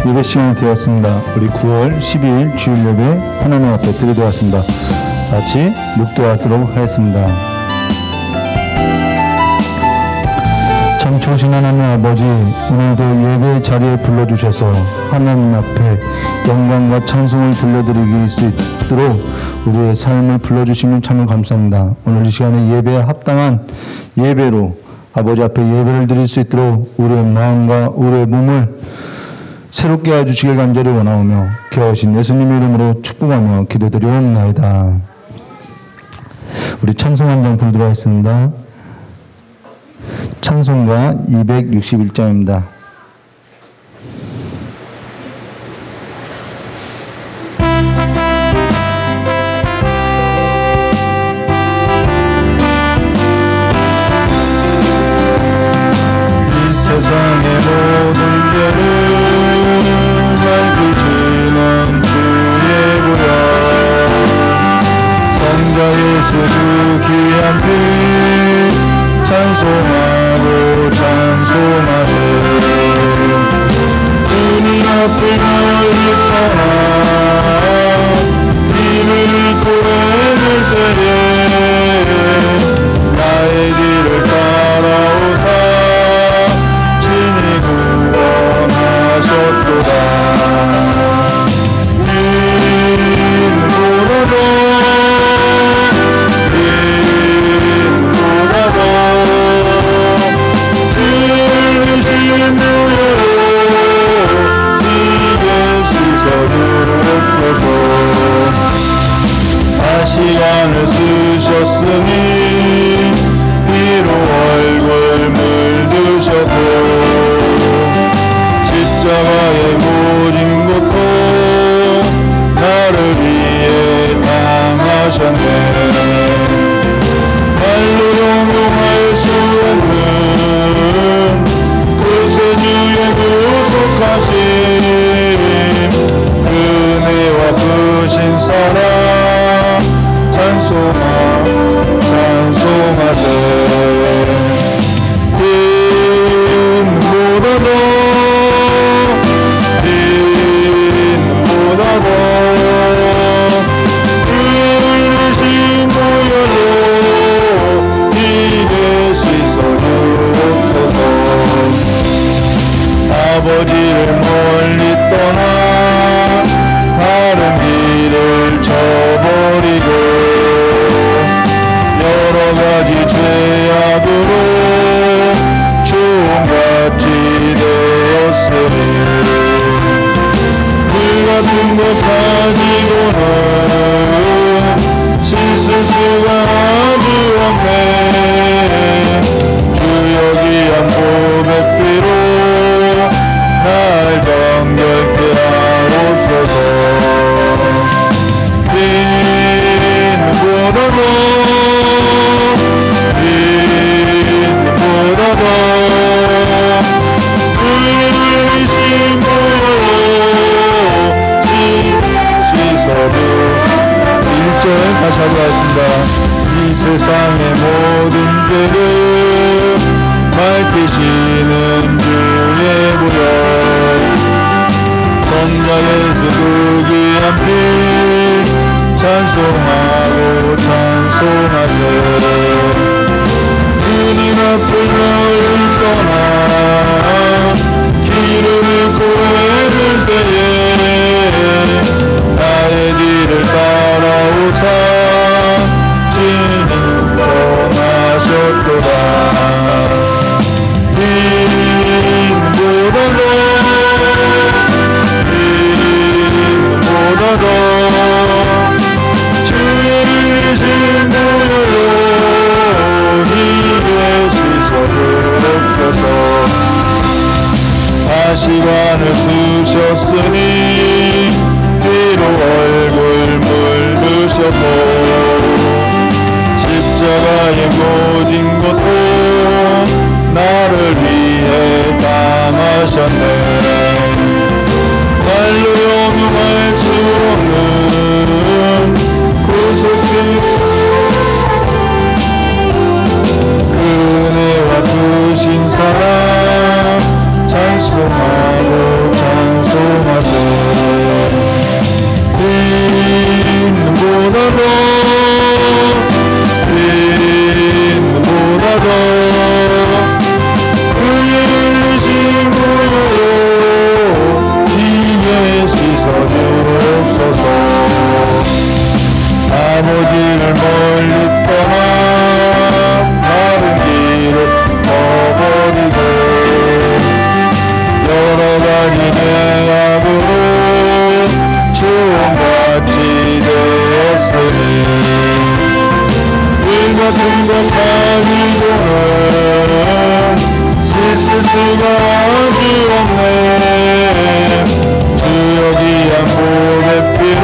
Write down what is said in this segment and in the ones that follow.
예배 시간이 되었습니다. 우리 9월 12일 주일 예배 하나님 앞에 드리도록 하겠습니다. 같이 묵도하도록 하겠습니다. 참 좋으신 하나님 아버지, 오늘도 예배 자리에 불러주셔서 하나님 앞에 영광과 찬송을 들려드리기 수 있도록 우리의 삶을 불러주시면 참 감사합니다. 오늘 이 시간에 예배에 합당한 예배로 아버지 앞에 예배를 드릴 수 있도록 우리의 마음과 우리의 몸을 새롭게 해주시길 간절히 원하오며 귀하신 예수님의 이름으로 축복하며 기도드리옵나이다. 우리 찬송 한 장 부르도록 하겠습니다. 찬송가 261장입니다. 세상의 모든 죄를 밝히시는 주의 보혈, 성자 예수 주 귀한 피 찬송하고 찬송하세. 주님 앞에 멀리 떠나 길을 고해낼 때에 나의 길을 따라오사 구원하셨도다. 인보다도 주신 무효로 이제 씻어주옵소서. 다시간을 쓰셨으니 피로 얼굴 물드셨고 십자가의 모진 고통 나를 위해 당하셨네. 말로 형용할 수 없는 구세주의 구속하심, 은혜와 크신 사랑 찬송하세. 아버지를 멀리 떠나 다른 길을 쳐버리고 여러가지 죄악으로 주홍같이 되었으니 불같은 것 가지고는 씻을 수가 아주 없네. 주여 귀한 고백비로 날 정결케 하옵소서. 인보다도 주이신 보혈로 씻어도. 1절 다시 하겠습니다. 이 세상의 모든 죄를 밝히시는 주의 보혈, 성자 예수 그 귀한 피 찬송하고 찬송하세. 주님 앞을 멀리 떠나 길을 고해낼 때에 나의 길을 따라오사 진히 떠나셨도다. 인보다도 주이신 무효로 이제 씻어주옵소서. 다시간을 쓰셨으니 피로 얼굴 물드셨고 십자가의 모진 고통 나를 위해 당하셨네. 말로 형용할 수 없는 구속의 은혜와 크신 사랑 찬송하고 가지 내 악으로 주홍같이 되었으니 물 같은 것 가지고는 씻을 수가 아주 없네. 주 여기한 보배 피로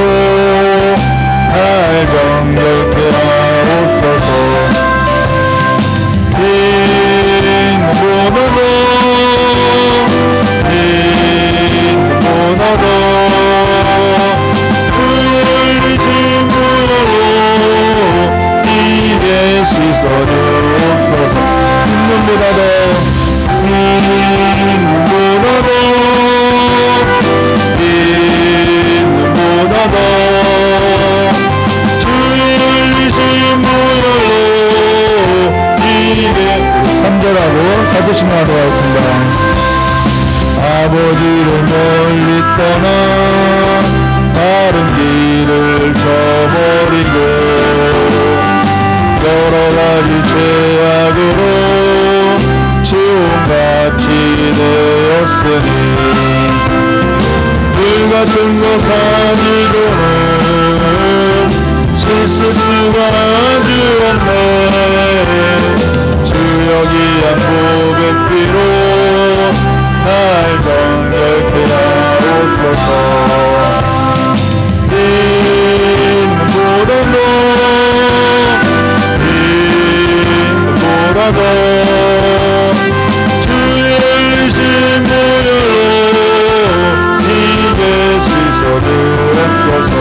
날 정결케 하옵소서. 빈보다도 주의 흘리신 물로 입에 씻어주옵소서. 빈보다도 주의 흘리신 물로 입에 3절하고 사도신경 하도록 하겠습니다. 아버지를 멀리 떠나 다른 길을 저버리고 여러가지 죄악으로 지옥같이 되었으니 물 같은 것 가지고는 씻을 수가 아주 없네. 주 여기한 보배 피로 날 정결케 하옵소서. 빈보다도 주의 흘리신 물로 입에 씻어주옵소서.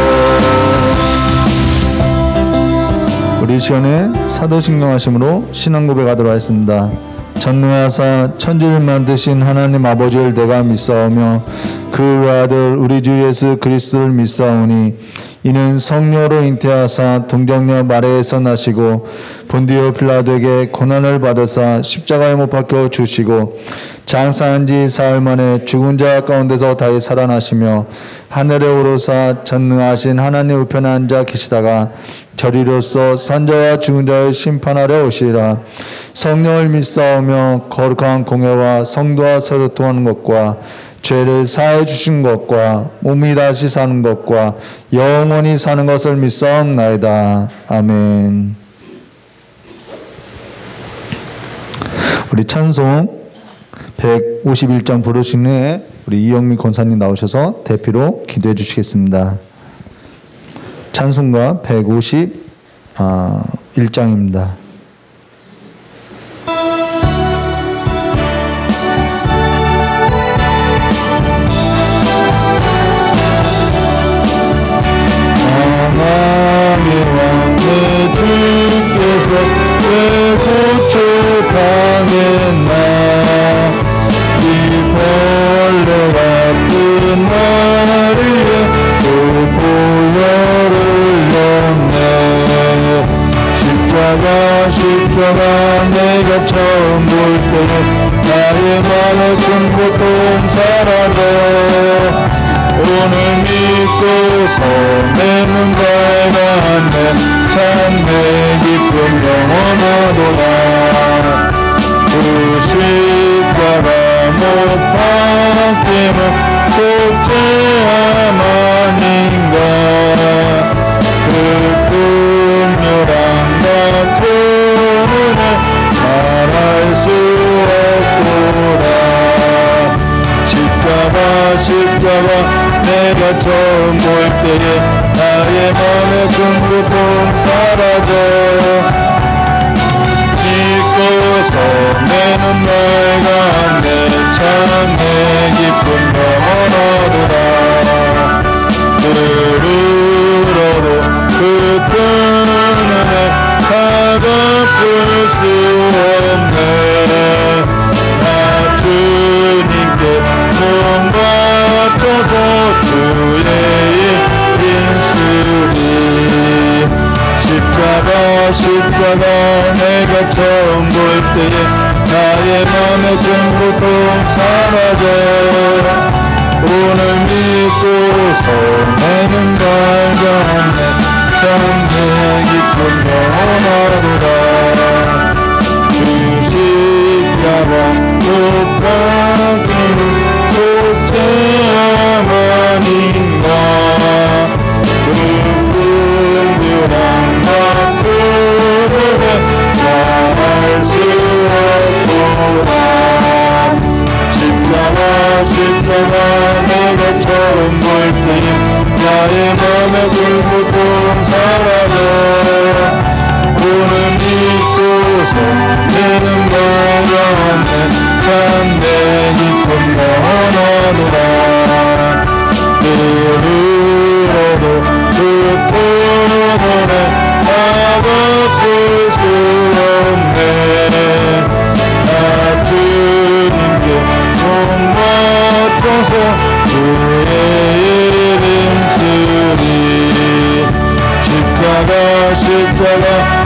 우리 시간에 사도신경 하심으로 신앙 고백하도록 하겠습니다. 전능하사 천지를 만드신 하나님 아버지를 내가 믿사오며 그 아들 우리 주 예수 그리스도를 믿사오니 이는 성령으로 잉태하사 동정녀 마리아에서 나시고 본디오 빌라도에게 고난을 받으사 십자가에 못 박혀 주시고 장사한 지 사흘 만에 죽은 자 가운데서 다시 살아나시며 하늘에 오르사 전능하신 하나님 우편에 앉아 계시다가 저리로서 산자와 죽은 자를 심판하려 오시리라. 성령을 믿사오며 거룩한 공회와 성도와 서로 통하는 것과 죄를 사해 주신 것과 몸이 다시 사는 것과 영원히 사는 것을 믿사옵나이다. 아멘. 우리 찬송 151장 부르신 후에 우리 이영미 권사님 나오셔서 대표로 기도해 주시겠습니다. 찬송가 151장입니다. 주께서 왜 구주 당했나 이 벌레 같은 나를 위해 또 보혈을 흘렸네. 십자가 내가 처음 볼 때에 나의 마음의 큰 고통 사라져 오늘 믿고서 내 눈 밝았네. 참 내 기쁨 영원하도다. 그 십자가 못 박힘은 속죄함 아닌가. 그 긍휼함과 그 은혜 말할 수 없구나. 십자가 내가 처음 볼 때에 나의 맘의 큰 고통 사라져 믿고서 내 눈 밝았네. 참 내 기쁨 영원하도다. 들으러도 그 큰 은혜 다 갚을 수 없네. 나 주님께 몸 바쳐서 주의 인수리. 십자가 내가 처음 볼 때에 나의 맘의 큰 고통 사라져 오늘 믿고서 내 눈 밝았네. 참 내 기쁨 영원하도다. 주 십자가 못 박히는 속죄 이르러도 그토록 나갚을 수 없네. 나 주님께 못 맞춰서 주의 이름 쓰리. 십자가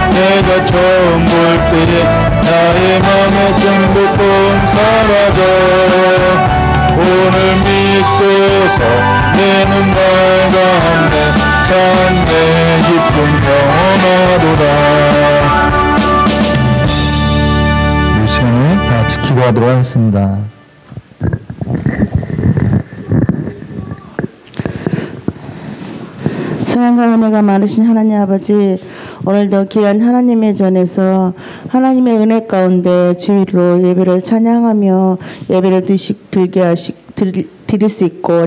내가 처음 볼 때에 나의 맘에 정복권 사라져. 오늘 믿고서 내 눈 밝았네. 참 내 기쁨 평안하도다. 이 시간에 다 같이 기도하도록 하겠습니다. 사랑과 은혜가 많으신 하나님 아버지, 오늘도 귀한 하나님의 전에서 하나님의 은혜 가운데 주일로 예배를 찬양하며 예배를 드릴 수 있고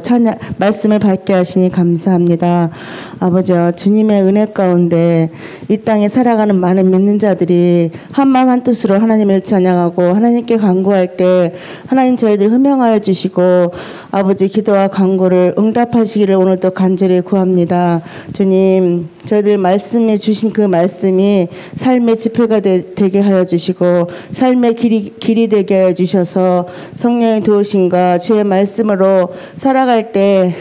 말씀을 받게 하시니 감사합니다. 아버지, 주님의 은혜 가운데 이 땅에 살아가는 많은 믿는 자들이 한마음 한뜻으로 하나님을 찬양하고 하나님께 간구할 때 하나님 저희들 흠명하여 주시고 아버지 기도와 간구를 응답하시기를 오늘도 간절히 구합니다. 주님, 저희들 말씀해 주신 그 말씀이 삶의 지표가 되게 하여 주시고 삶의 길이 되게 하여 주셔서 성령의 도우심과 주의 말씀으로 살아갈 때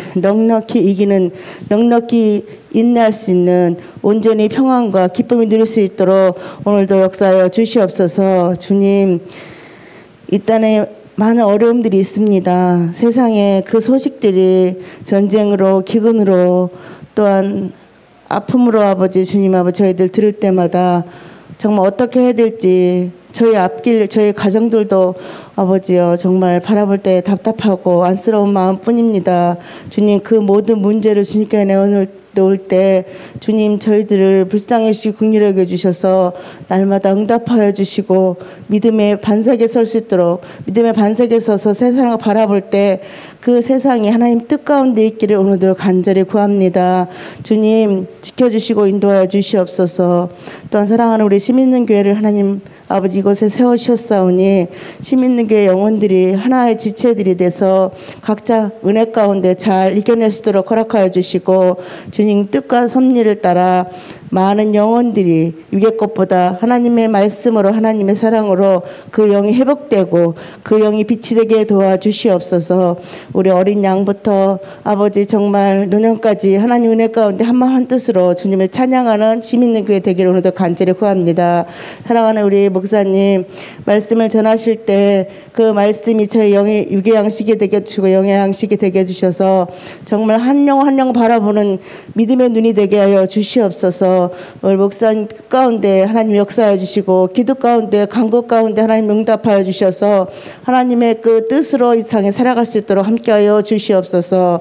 넉넉히 인내할 수 있는 온전히 평안과 기쁨이 누릴 수 있도록 오늘도 역사하여 주시옵소서. 주님, 이 땅에 많은 어려움들이 있습니다. 세상에 그 소식들이 전쟁으로 기근으로 또한 아픔으로 아버지 주님 아버지 저희들 들을 때마다 정말 어떻게 해야 될지 저희 앞길 저희 가정들도 아버지여 정말 바라볼 때 답답하고 안쓰러운 마음뿐입니다. 주님, 그 모든 문제를 주님께 내어놓을 때 주님 저희들을 불쌍히 주시고 긍휼히 여겨 주셔서 날마다 응답하여 주시고 믿음의 반석에 설 수 있도록 믿음의 반석에 서서 세상을 바라볼 때 그 세상이 하나님 뜻 가운데 있기를 오늘도 간절히 구합니다. 주님 지켜주시고 인도하여 주시옵소서. 또한 사랑하는 우리 힘있는 교회를 하나님 아버지 이곳에 세우셨사오니 힘있는 교회 영혼들이 하나의 지체들이 돼서 각자 은혜 가운데 잘 이겨낼 수 있도록 허락하여 주시고 주님 뜻과 섭리를 따라 많은 영혼들이 위의 것보다 하나님의 말씀으로 하나님의 사랑으로 그 영이 회복되고 그 영이 빛이 되게 도와주시옵소서. 우리 어린 양부터 아버지 정말 노년까지 하나님 은혜 가운데 한마음 한뜻으로 주님을 찬양하는 힘있는 교회 되기를 오늘도 간절히 구합니다. 사랑하는 우리 목사님 말씀을 전하실 때 그 말씀이 저희 영의 육의 양식이 되게 해주시고 영의 양식이 되게 해주셔서 정말 한 영 한 영 바라보는 믿음의 눈이 되게 하여 주시옵소서. 우리 목사님 가운데 하나님 역사해 주시고 기도 가운데 간구 가운데 하나님 응답하여 주셔서 하나님의 그 뜻으로 이 세상에 살아갈 수 있도록 함께하여 주시옵소서.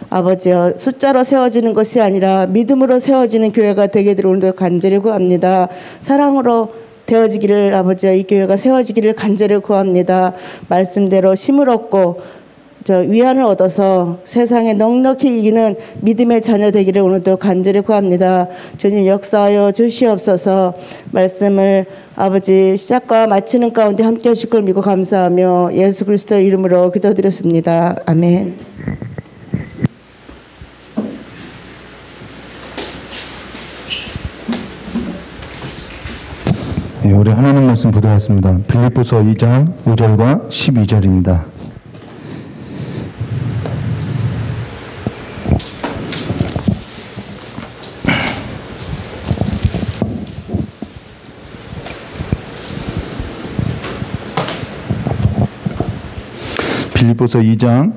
아버지여, 숫자로 세워지는 것이 아니라 믿음으로 세워지는 교회가 되게 될 오늘도 간절히 구합니다. 사랑으로 되어지기를 아버지여 이 교회가 세워지기를 간절히 구합니다. 말씀대로 힘을 얻고 위안을 얻어서 세상에 넉넉히 이기는 믿음의 자녀 되기를 오늘도 간절히 구합니다. 주님 역사하여 주시옵소서. 말씀을 아버지 시작과 마치는 가운데 함께 하실 걸 믿고 감사하며 예수 그리스도의 이름으로 기도드렸습니다. 아멘. 예, 우리 하나님 말씀 보도록 빌립보서 2장 5절과 12절입니다. 빌립보서 2장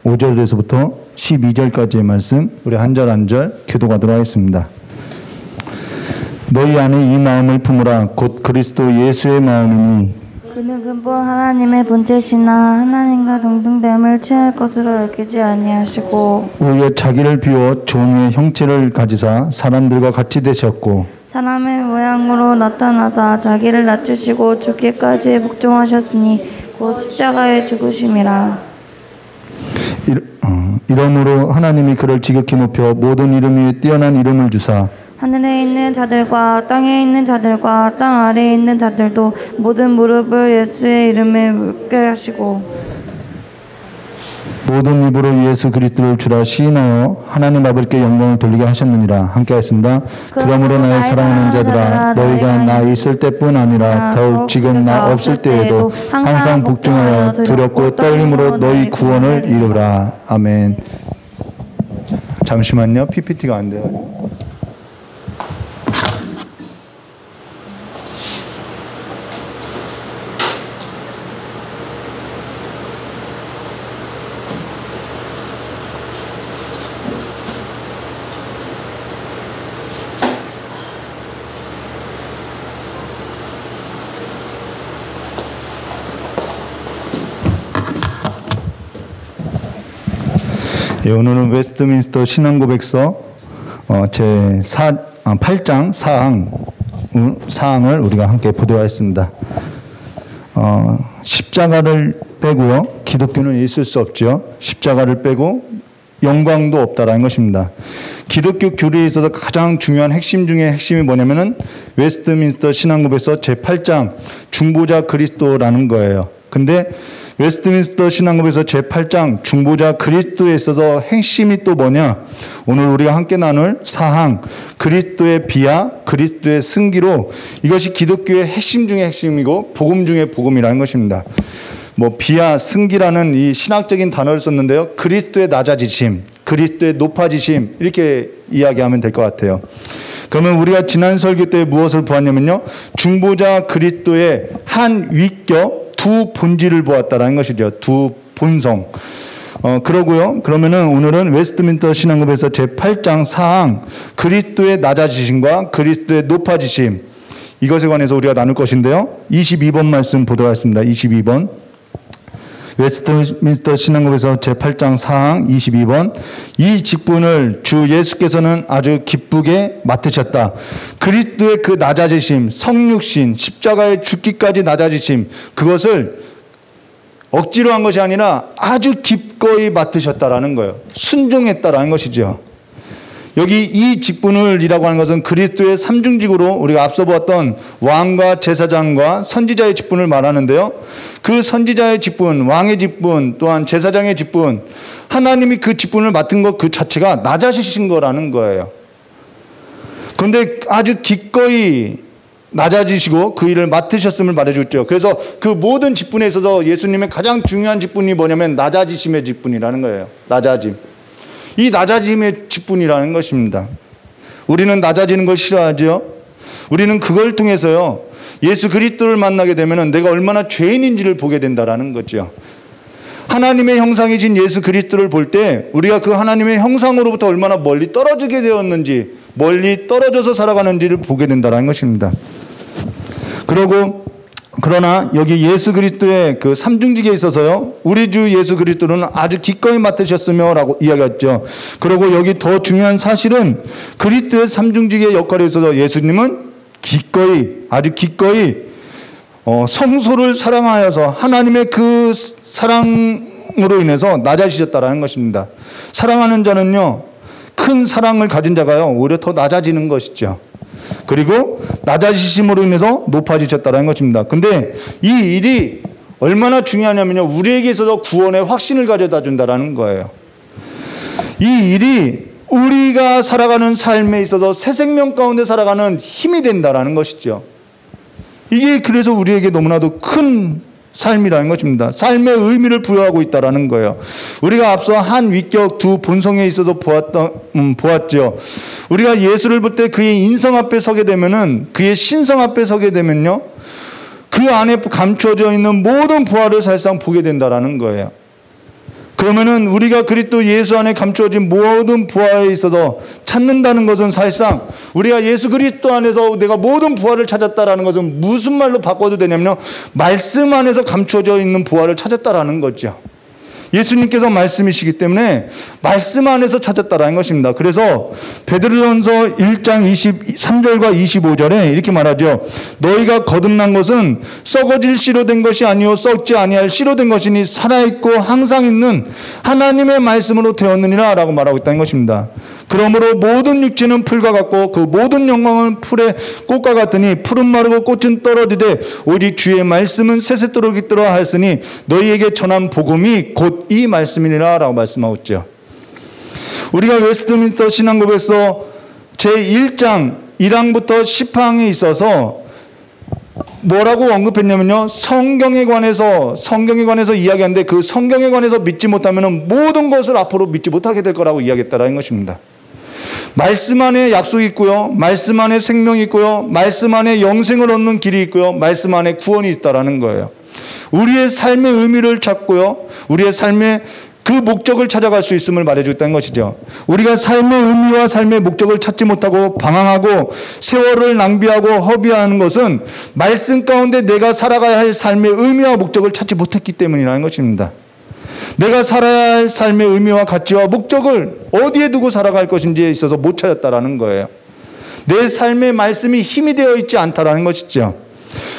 5절에서부터 12절까지의 말씀 우리 한 절 한 절 교도하도록 하겠습니다. 너희 안에 이 마음을 품으라. 곧 그리스도 예수의 마음이니 그는 근본 하나님의 본체시나 하나님과 동등됨을 취할 것으로 여기지 아니하시고 오히려 자기를 비워 종의 형체를 가지사 사람들과 같이 되셨고 사람의 모양으로 나타나사 자기를 낮추시고 죽기까지 복종하셨으니 곧 십자가에 죽으심이라. 이러므로 하나님이 그를 지극히 높여 모든 이름 위에 뛰어난 이름을 주사 하늘에 있는 자들과 땅에 있는 자들과 땅 아래에 있는 자들도 모든 무릎을 예수의 이름에 꿇게 하시고 모든 입으로 예수 그리스도를 주라 시인하여 하나님 아버지께 영광을 돌리게 하셨느니라. 함께 하겠습니다. 그러므로 나의 사랑하는 자들아 너희가 나 있을 때뿐 아니라 더욱 지금 나 없을 때에도 항상 복종하여 두렵고 떨림으로 너희 구원을 이루라. 아멘. 잠시만요. PPT가 안 돼요. 예, 오늘은 웨스트민스터 신앙고백서 제8장 사항을 우리가 함께 보도록 하겠습니다. 십자가를 빼고요, 기독교는 있을 수 없죠. 십자가를 빼고 영광도 없다라는 것입니다. 기독교 교리에 있어서 가장 중요한 핵심 중에 핵심이 뭐냐면은 웨스트민스터 신앙고백서 제8장 중보자 그리스도라는 거예요. 근데 웨스트민스터 신앙고백서 제8장 중보자 그리스도에 있어서 핵심이 또 뭐냐? 오늘 우리가 함께 나눌 사항 그리스도의 비하, 그리스도의 승기로 이것이 기독교의 핵심 중에 핵심이고 복음 중에 복음이라는 것입니다. 뭐 비하, 승기라는 이 신학적인 단어를 썼는데요. 그리스도의 낮아지심, 그리스도의 높아지심 이렇게 이야기하면 될 것 같아요. 그러면 우리가 지난 설교 때 무엇을 보았냐면요. 중보자 그리스도의 한 위격 두 본질을 보았다라는 것이죠. 두 본성. 그러고요. 그러면은 오늘은 웨스트민스터 신앙고백서 제8장 사항 그리스도의 낮아지심과 그리스도의 높아지심 이것에 관해서 우리가 나눌 것인데요. 22번 말씀 보도록 하겠습니다. 22번. 웨스트민스터 신앙고백서 제8장 사항 22번. 이 직분을 주 예수께서는 아주 기쁘게 맡으셨다. 그리스도의 그 낮아지심, 성육신, 십자가에 죽기까지 낮아지심 그것을 억지로 한 것이 아니라 아주 기꺼이 맡으셨다라는 거예요. 순종했다라는 것이죠. 여기 이 직분을이라고 하는 것은 그리스도의 삼중직으로 우리가 앞서 보았던 왕과 제사장과 선지자의 직분을 말하는데요. 그 선지자의 직분, 왕의 직분, 또한 제사장의 직분, 하나님이 그 직분을 맡은 것 그 자체가 낮아지신 거라는 거예요. 그런데 아주 기꺼이 낮아지시고 그 일을 맡으셨음을 말해주죠. 그래서 그 모든 직분에 있어서 예수님의 가장 중요한 직분이 뭐냐면 낮아지심의 직분이라는 거예요. 낮아짐. 이 낮아짐의 직분이라는 것입니다. 우리는 낮아지는 걸 싫어하죠. 우리는 그걸 통해서요. 예수 그리스도를 만나게 되면 내가 얼마나 죄인인지를 보게 된다라는 거죠. 하나님의 형상이신 예수 그리스도를 볼 때 우리가 그 하나님의 형상으로부터 얼마나 멀리 떨어지게 되었는지 멀리 떨어져서 살아가는지를 보게 된다는 것입니다. 그러나 여기 예수 그리스도의 그 삼중직에 있어서요. 우리 주 예수 그리스도는 아주 기꺼이 맡으셨으며 라고 이야기했죠. 그리고 여기 더 중요한 사실은 그리스도의 삼중직의 역할에 있어서 예수님은 아주 기꺼이 성소를 사랑하여서 하나님의 그 사랑으로 인해서 낮아지셨다라는 것입니다. 사랑하는 자는요. 큰 사랑을 가진 자가요. 오히려 더 낮아지는 것이죠. 그리고 낮아지심으로 인해서 높아지셨다는 것입니다. 근데 이 일이 얼마나 중요하냐면요. 우리에게 있어서 구원의 확신을 가져다 준다라는 거예요. 이 일이 우리가 살아가는 삶에 있어서 새 생명 가운데 살아가는 힘이 된다라는 것이죠. 이게 그래서 우리에게 너무나도 큰 삶이라는 것입니다. 삶의 의미를 부여하고 있다라는 거예요. 우리가 앞서 한 위격 두 본성에 있어서 보았죠. 우리가 예수를 볼 때 그의 인성 앞에 서게 되면은 그의 신성 앞에 서게 되면요. 그 안에 감춰져 있는 모든 부활을 사실상 보게 된다라는 거예요. 그러면은 우리가 그리스도 예수 안에 감추어진 모든 부활에 있어서 찾는다는 것은 사실상 우리가 예수 그리스도 안에서 내가 모든 부활을 찾았다라는 것은 무슨 말로 바꿔도 되냐면요. 말씀 안에서 감추어져 있는 부활을 찾았다라는 거죠. 예수님께서 말씀이시기 때문에 말씀 안에서 찾았다라는 것입니다. 그래서 베드로전서 1장 23절과 25절에 이렇게 말하죠. 너희가 거듭난 것은 썩어질 씨로 된 것이 아니요 썩지 아니할 씨로 된 것이니 살아있고 항상 있는 하나님의 말씀으로 되었느니라 라고 말하고 있다는 것입니다. 그러므로 모든 육체는 풀과 같고 그 모든 영광은 풀의 꽃과 같으니 풀은 마르고 꽃은 떨어지되 오직 주의 말씀은 세세토록 있도록 하였으니 너희에게 전한 복음이 곧 곧 이 말씀이니라라고 말씀하고 있죠. 우리가 웨스트민스터 신앙고백서 제1장 1항부터 10항에 있어서 뭐라고 언급했냐면요. 성경에 관해서 이야기하는데 그 성경에 관해서 믿지 못하면 모든 것을 앞으로 믿지 못하게 될 거라고 이야기했다라는 것입니다. 말씀 안에 약속이 있고요. 말씀 안에 생명이 있고요. 말씀 안에 영생을 얻는 길이 있고요. 말씀 안에 구원이 있다라는 거예요. 우리의 삶의 의미를 찾고요. 우리의 삶의 그 목적을 찾아갈 수 있음을 말해주고 있다는 것이죠. 우리가 삶의 의미와 삶의 목적을 찾지 못하고 방황하고 세월을 낭비하고 허비하는 것은 말씀 가운데 내가 살아가야 할 삶의 의미와 목적을 찾지 못했기 때문이라는 것입니다. 내가 살아야 할 삶의 의미와 가치와 목적을 어디에 두고 살아갈 것인지에 있어서 못 찾았다라는 거예요. 내 삶의 말씀이 힘이 되어 있지 않다라는 것이죠.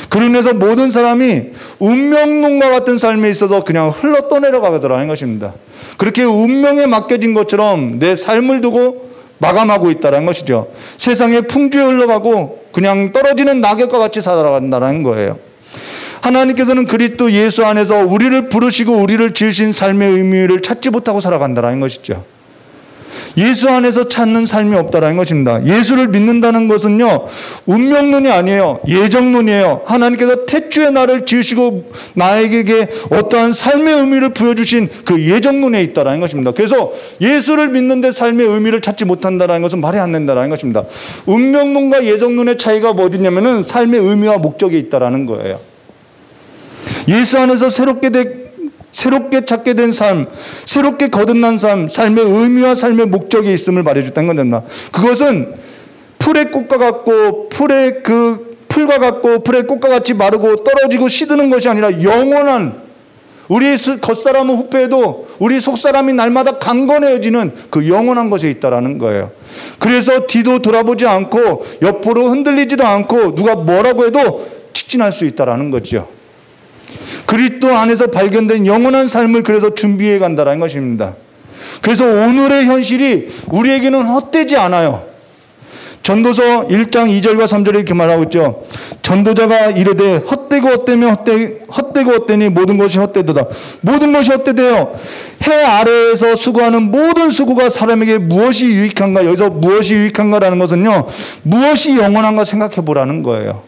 그로 인해서 모든 사람이 운명론과 같은 삶에 있어서 그냥 흘러 떠내려가더라는 것입니다. 그렇게 운명에 맡겨진 것처럼 내 삶을 두고 마감하고 있다는 것이죠. 세상의 풍조에 흘러가고 그냥 떨어지는 낙엽과 같이 살아간다는 거예요. 하나님께서는 그리스도 예수 안에서 우리를 부르시고 우리를 지으신 삶의 의미를 찾지 못하고 살아간다는 것이죠. 예수 안에서 찾는 삶이 없다라는 것입니다. 예수를 믿는다는 것은요, 운명론이 아니에요. 예정론이에요. 하나님께서 태초에 나를 지으시고 나에게 어떠한 삶의 의미를 부여주신 그 예정론에 있다라는 것입니다. 그래서 예수를 믿는데 삶의 의미를 찾지 못한다는 것은 말이 안 된다라는 것입니다. 운명론과 예정론의 차이가 뭐 어디냐면은 삶의 의미와 목적이 있다라는 거예요. 예수 안에서 새롭게 찾게 된 삶, 새롭게 거듭난 삶, 삶의 의미와 삶의 목적이 있음을 말해줬다는 겁니다. 그것은 풀의 꽃과 같고 풀의 풀과 같고 풀의 꽃과 같이 마르고 떨어지고 시드는 것이 아니라 영원한 우리 겉사람은 후패해도 우리 속사람이 날마다 강건해지는 그 영원한 것에 있다라는 거예요. 그래서 뒤도 돌아보지 않고 옆으로 흔들리지도 않고 누가 뭐라고 해도 직진할 수 있다라는 거죠. 그리스도 안에서 발견된 영원한 삶을 그래서 준비해 간다는 것입니다. 그래서 오늘의 현실이 우리에게는 헛되지 않아요. 전도서 1장 2절과 3절에 이렇게 말하고 있죠. 전도자가 이르되 헛되고 헛되니 모든 것이 헛되도다. 모든 것이 헛되대요. 해 아래에서 수고하는 모든 수고가 사람에게 무엇이 유익한가. 여기서 무엇이 유익한가라는 것은요, 무엇이 영원한가 생각해 보라는 거예요.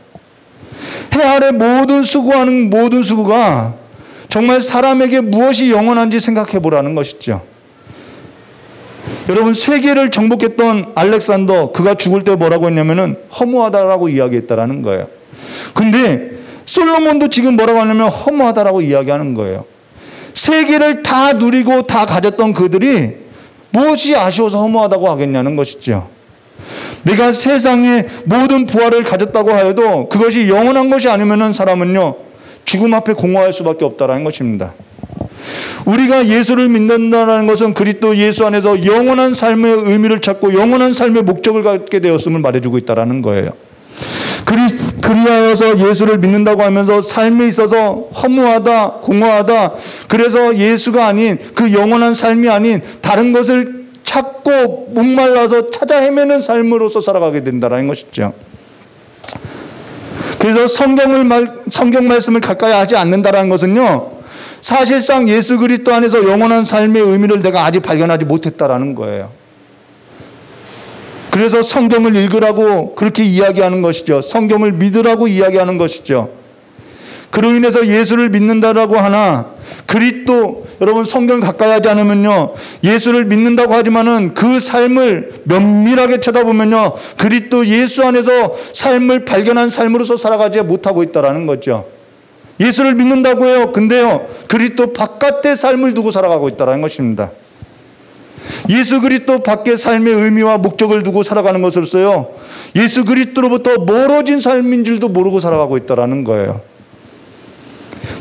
해 아래 모든 수고하는 모든 수고가 정말 사람에게 무엇이 영원한지 생각해 보라는 것이죠. 여러분, 세계를 정복했던 알렉산더, 그가 죽을 때 뭐라고 했냐면은 허무하다라고 이야기했다라는 거예요. 근데 솔로몬도 지금 뭐라고 하냐면 허무하다라고 이야기하는 거예요. 세계를 다 누리고 다 가졌던 그들이 무엇이 아쉬워서 허무하다고 하겠냐는 것이죠. 내가 세상의 모든 부활을 가졌다고 하여도 그것이 영원한 것이 아니면은 사람은요, 죽음 앞에 공허할 수밖에 없다라는 것입니다. 우리가 예수를 믿는다는 것은 그리스도 예수 안에서 영원한 삶의 의미를 찾고 영원한 삶의 목적을 갖게 되었음을 말해주고 있다라는 거예요. 그리하여서 예수를 믿는다고 하면서 삶에 있어서 허무하다, 공허하다, 그래서 예수가 아닌 그 영원한 삶이 아닌 다른 것을 찾고 목말라서 찾아 헤매는 삶으로서 살아가게 된다는 것이죠. 그래서 성경 말씀을 가까이 하지 않는다는 것은요, 사실상 예수 그리스도 안에서 영원한 삶의 의미를 내가 아직 발견하지 못했다라는 거예요. 그래서 성경을 읽으라고 그렇게 이야기하는 것이죠. 성경을 믿으라고 이야기하는 것이죠. 그로 인해서 예수를 믿는다라고 하나 그리스도, 여러분 성경을 가까이 하지 않으면요, 예수를 믿는다고 하지만은 그 삶을 면밀하게 쳐다보면요, 그리스도 예수 안에서 삶을 발견한 삶으로서 살아가지 못하고 있다라는 거죠. 예수를 믿는다고 해요. 근데요, 그리스도 바깥의 삶을 두고 살아가고 있다는 것입니다. 예수 그리스도 밖의 삶의 의미와 목적을 두고 살아가는 것으로서요, 예수 그리스도로부터 멀어진 삶인 줄도 모르고 살아가고 있다는 거예요.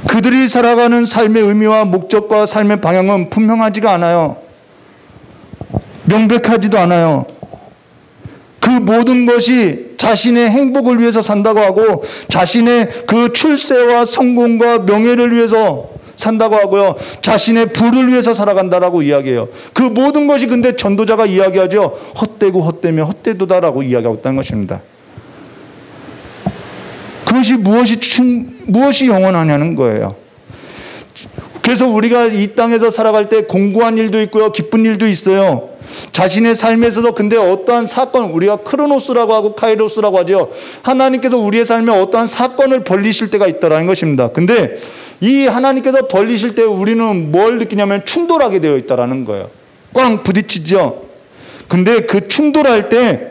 그들이 살아가는 삶의 의미와 목적과 삶의 방향은 분명하지가 않아요. 명백하지도 않아요. 그 모든 것이 자신의 행복을 위해서 산다고 하고 자신의 그 출세와 성공과 명예를 위해서 산다고 하고요, 자신의 부를 위해서 살아간다라고 이야기해요. 그 모든 것이 근데 전도자가 이야기하죠. 헛되고 헛되며 헛되도다라고 이야기하고 있다는 것입니다. 그것이 무엇이 영원하냐는 거예요. 그래서 우리가 이 땅에서 살아갈 때 공고한 일도 있고요, 기쁜 일도 있어요. 자신의 삶에서도. 근데 어떠한 사건, 우리가 크로노스라고 하고 카이로스라고 하죠. 하나님께서 우리의 삶에 어떠한 사건을 벌리실 때가 있다라는 것입니다. 근데 이 하나님께서 벌리실 때 우리는 뭘 느끼냐면 충돌하게 되어 있다라는 거예요. 꽝 부딪히죠. 근데 그 충돌할 때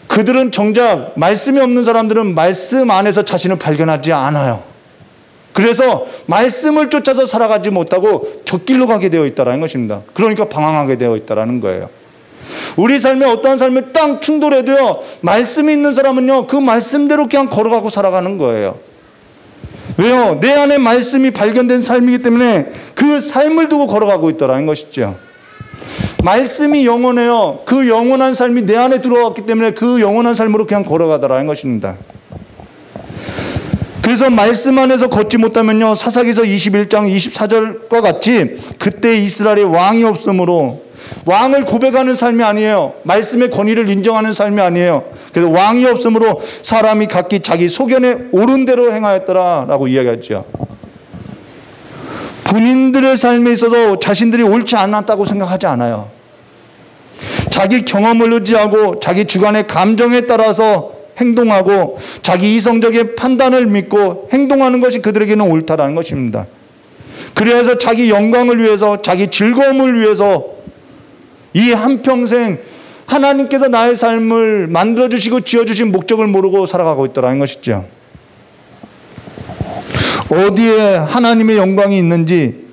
그들은 정작 말씀이 없는 사람들은 말씀 안에서 자신을 발견하지 않아요. 그래서 말씀을 쫓아서 살아가지 못하고 곁길로 가게 되어 있다는 것입니다. 그러니까 방황하게 되어 있다는 거예요. 우리 삶에 어떠한 삶을 딱 충돌해도요, 말씀이 있는 사람은요, 그 말씀대로 그냥 걸어가고 살아가는 거예요. 왜요? 내 안에 말씀이 발견된 삶이기 때문에 그 삶을 두고 걸어가고 있다는 것이죠. 말씀이 영원해요. 그 영원한 삶이 내 안에 들어왔기 때문에 그 영원한 삶으로 그냥 걸어가더라는 것입니다. 그래서 말씀 안에서 걷지 못하면요, 사사기서 21장 24절과 같이 그때 이스라엘에 왕이 없으므로, 왕을 고백하는 삶이 아니에요. 말씀의 권위를 인정하는 삶이 아니에요. 그래서 왕이 없으므로 사람이 각기 자기 소견에 옳은 대로 행하였더라라고 이야기하죠. 본인들의 삶에 있어서 자신들이 옳지 않았다고 생각하지 않아요. 자기 경험을 의지하고 자기 주관의 감정에 따라서 행동하고 자기 이성적인 판단을 믿고 행동하는 것이 그들에게는 옳다라는 것입니다. 그래서 자기 영광을 위해서, 자기 즐거움을 위해서 이 한평생 하나님께서 나의 삶을 만들어주시고 지어주신 목적을 모르고 살아가고 있다는 것이죠. 어디에 하나님의 영광이 있는지,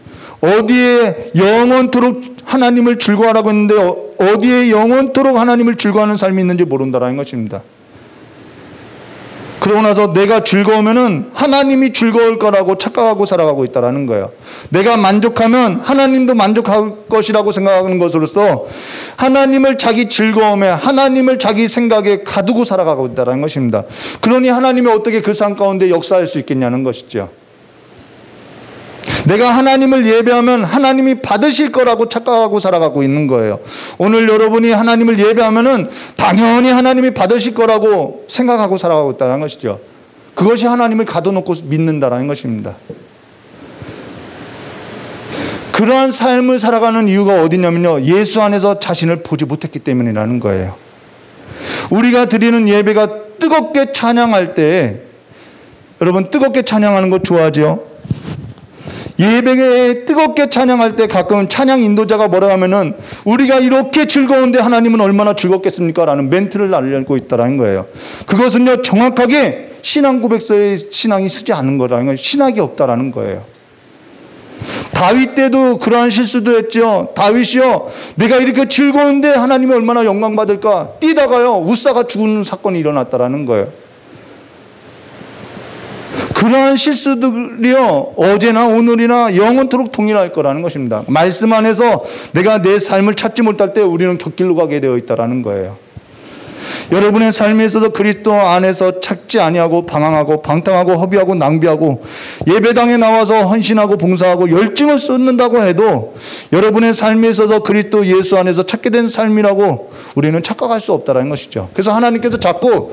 어디에 영원토록 하나님을 즐거워하라고 했는데 어디에 영원토록 하나님을 즐거워하는 삶이 있는지 모른다는 것입니다. 그러고 나서 내가 즐거우면은 하나님이 즐거울 거라고 착각하고 살아가고 있다는 거예요. 내가 만족하면 하나님도 만족할 것이라고 생각하는 것으로서 하나님을 자기 즐거움에, 하나님을 자기 생각에 가두고 살아가고 있다는 것입니다. 그러니 하나님이 어떻게 그 삶 가운데 역사할 수 있겠냐는 것이죠. 내가 하나님을 예배하면 하나님이 받으실 거라고 착각하고 살아가고 있는 거예요. 오늘 여러분이 하나님을 예배하면은 당연히 하나님이 받으실 거라고 생각하고 살아가고 있다는 것이죠. 그것이 하나님을 가둬놓고 믿는다는 것입니다. 그러한 삶을 살아가는 이유가 어디냐면요, 예수 안에서 자신을 보지 못했기 때문이라는 거예요. 우리가 드리는 예배가 뜨겁게 찬양할 때, 여러분 뜨겁게 찬양하는 거 좋아하죠? 예배에 뜨겁게 찬양할 때 가끔 찬양 인도자가 뭐라고 하면은 우리가 이렇게 즐거운데 하나님은 얼마나 즐겁겠습니까? 라는 멘트를 알고 있다는 거예요. 그것은요, 정확하게 신앙 고백서에 신앙이 쓰지 않은 거라는 거예요. 신학이 없다라는 거예요. 다윗 때도 그러한 실수도 했죠. 다윗이요, 내가 이렇게 즐거운데 하나님이 얼마나 영광 받을까? 뛰다가요, 우사가 죽는 사건이 일어났다라는 거예요. 그러한 실수들이요, 어제나 오늘이나 영원토록 동일할 거라는 것입니다. 말씀 안에서 내가 내 삶을 찾지 못할 때 우리는 곁길로 가게 되어 있다는 거예요. 여러분의 삶에 있어서 그리스도 안에서 찾지 아니하고 방황하고 방탕하고 허비하고 낭비하고 예배당에 나와서 헌신하고 봉사하고 열정을 쏟는다고 해도 여러분의 삶에 있어서 그리스도 예수 안에서 찾게 된 삶이라고 우리는 착각할 수 없다는 것이죠. 그래서 하나님께서 자꾸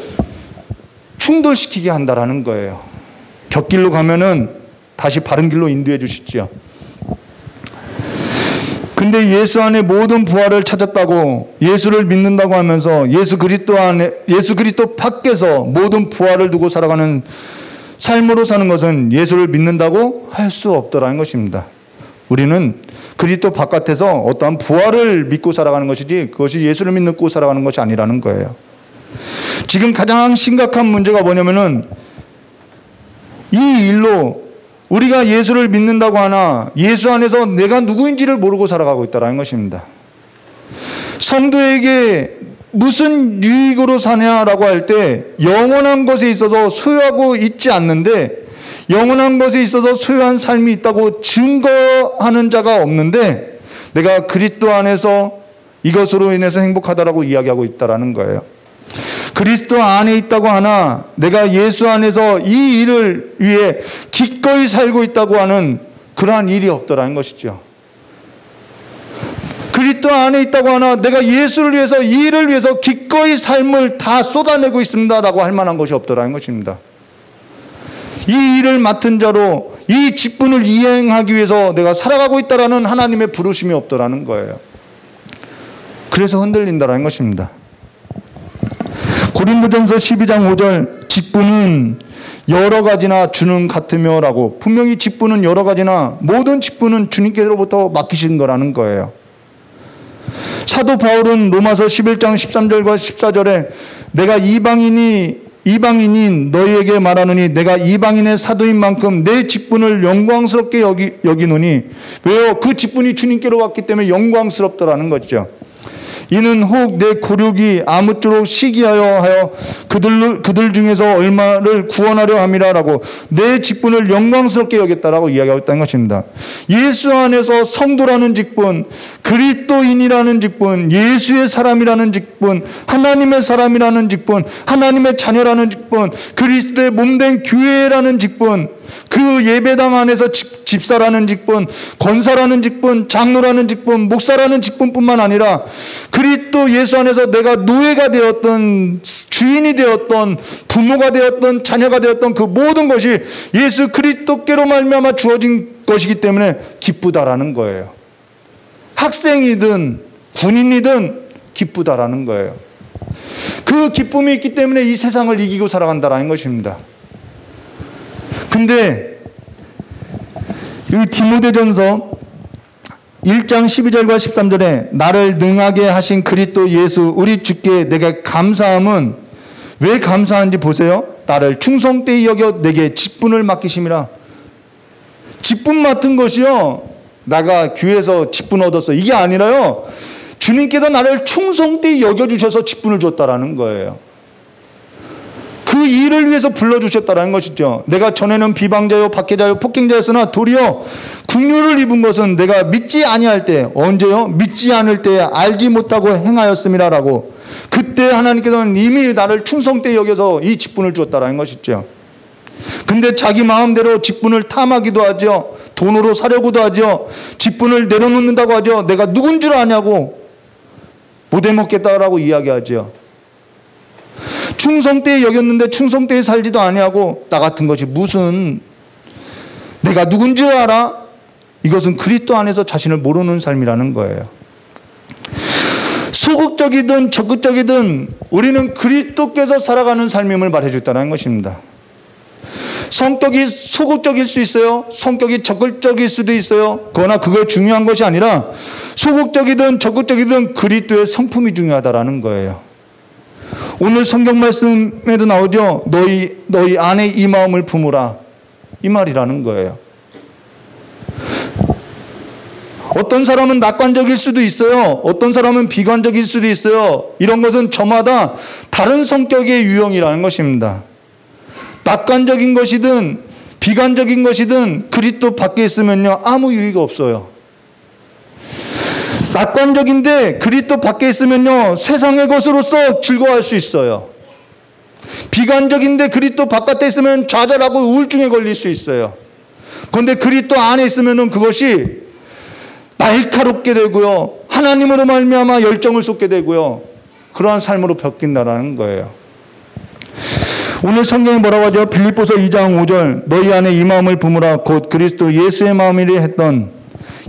충돌시키게 한다는 거예요. 곁길로 가면은 다시 바른 길로 인도해 주시죠. 근데 예수 안에 모든 부활을 찾았다고, 예수를 믿는다고 하면서 예수 그리스도 밖에서 모든 부활을 두고 살아가는 삶으로 사는 것은 예수를 믿는다고 할 수 없더라는 것입니다. 우리는 그리스도 바깥에서 어떠한 부활을 믿고 살아가는 것이지 그것이 예수를 믿고 살아가는 것이 아니라는 거예요. 지금 가장 심각한 문제가 뭐냐면은 이 일로 우리가 예수를 믿는다고 하나 예수 안에서 내가 누구인지를 모르고 살아가고 있다는 것입니다. 성도에게 무슨 유익으로 사냐라고 할 때 영원한 것에 있어서 소유하고 있지 않는데, 영원한 것에 있어서 소유한 삶이 있다고 증거하는 자가 없는데 내가 그리스도 안에서 이것으로 인해서 행복하다라고 이야기하고 있다는 거예요. 그리스도 안에 있다고 하나 내가 예수 안에서 이 일을 위해 기꺼이 살고 있다고 하는 그러한 일이 없더라는 것이죠. 그리스도 안에 있다고 하나 내가 예수를 위해서, 이 일을 위해서 기꺼이 삶을 다 쏟아내고 있습니다라고 할 만한 것이 없더라는 것입니다. 이 일을 맡은 자로 이 직분을 이행하기 위해서 내가 살아가고 있다라는 하나님의 부르심이 없더라는 거예요. 그래서 흔들린다라는 것입니다. 고린도전서 12장 5절 직분은 여러 가지나 주는 같으며 라고, 분명히 직분은 여러 가지나 모든 직분은 주님께로부터 맡기신 거라는 거예요. 사도 바울은 로마서 11장 13절과 14절에 내가 이방인인 너희에게 말하노니 내가 이방인의 사도인 만큼 내 직분을 영광스럽게 여기노니, 왜요? 그 직분이 주님께로 왔기 때문에 영광스럽더라는 거죠. 이는 혹 내 고륙이 아무쪼록 시기하여 그들 중에서 얼마를 구원하려 함이라라고, 내 직분을 영광스럽게 여겼다라고 이야기하고 있다는 것입니다. 예수 안에서 성도라는 직분, 그리스도인이라는 직분, 예수의 사람이라는 직분, 하나님의 사람이라는 직분, 하나님의 자녀라는 직분, 그리스도의 몸된 교회라는 직분, 그 예배당 안에서 집사라는 직분, 권사라는 직분, 장로라는 직분, 목사라는 직분뿐만 아니라 그리스도 예수 안에서 내가 노예가 되었던, 주인이 되었던, 부모가 되었던, 자녀가 되었던 그 모든 것이 예수 그리스도께로 말미암아 주어진 것이기 때문에 기쁘다라는 거예요. 학생이든 군인이든 기쁘다라는 거예요. 그 기쁨이 있기 때문에 이 세상을 이기고 살아간다라는 것입니다. 근데 이 디모데전서 1장 12절과 13절에 나를 능하게 하신 그리스도 예수 우리 주께 내게 감사함은, 왜 감사한지 보세요. 나를 충성되이 여겨 내게 직분을 맡기심이라. 직분 맡은 것이요, 내가 교회에서 직분 얻었어, 이게 아니라요, 주님께서 나를 충성되이 여겨주셔서 직분을 줬다라는 거예요. 그 일을 위해서 불러주셨다는 것이죠. 내가 전에는 비방자요 박해자요 폭행자였으나 도리어 긍휼을 입은 것은 내가 믿지 아니할 때, 언제요? 믿지 않을 때에 알지 못하고 행하였음이라라고. 그때 하나님께서는 이미 나를 충성되이 여겨서 이 직분을 주었다는 것이죠. 근데 자기 마음대로 직분을 탐하기도 하죠. 돈으로 사려고도 하죠. 직분을 내려놓는다고 하죠. 내가 누군 줄 아냐고, 못해 먹겠다라고 이야기하죠. 충성되이 여겼는데 충성되이 살지도 아니하고, 나 같은 것이 무슨 내가 누군지 알아? 이것은 그리스도 안에서 자신을 모르는 삶이라는 거예요. 소극적이든 적극적이든 우리는 그리스도께서 살아가는 삶임을 말해줬다는 것입니다. 성격이 소극적일 수 있어요. 성격이 적극적일 수도 있어요. 그러나 그게 중요한 것이 아니라 소극적이든 적극적이든 그리스도의 성품이 중요하다라는 거예요. 오늘 성경 말씀에도 나오죠. 너희 안에 이 마음을 품으라, 이 말이라는 거예요. 어떤 사람은 낙관적일 수도 있어요. 어떤 사람은 비관적일 수도 있어요. 이런 것은 저마다 다른 성격의 유형이라는 것입니다. 낙관적인 것이든 비관적인 것이든 그리스도 밖에 있으면요, 아무 유의가 없어요. 낙관적인데 그리스도 밖에 있으면요, 세상의 것으로서 즐거워할 수 있어요. 비관적인데 그리스도 바깥에 있으면 좌절하고 우울증에 걸릴 수 있어요. 그런데 그리스도 안에 있으면은 그것이 날카롭게 되고요, 하나님으로 말미암아 열정을 쏟게 되고요, 그러한 삶으로 바뀐다라는 거예요. 오늘 성경에 뭐라고 하죠? 빌립보서 2장 5절 너희 안에 이 마음을 품으라 곧 그리스도 예수의 마음이라 했던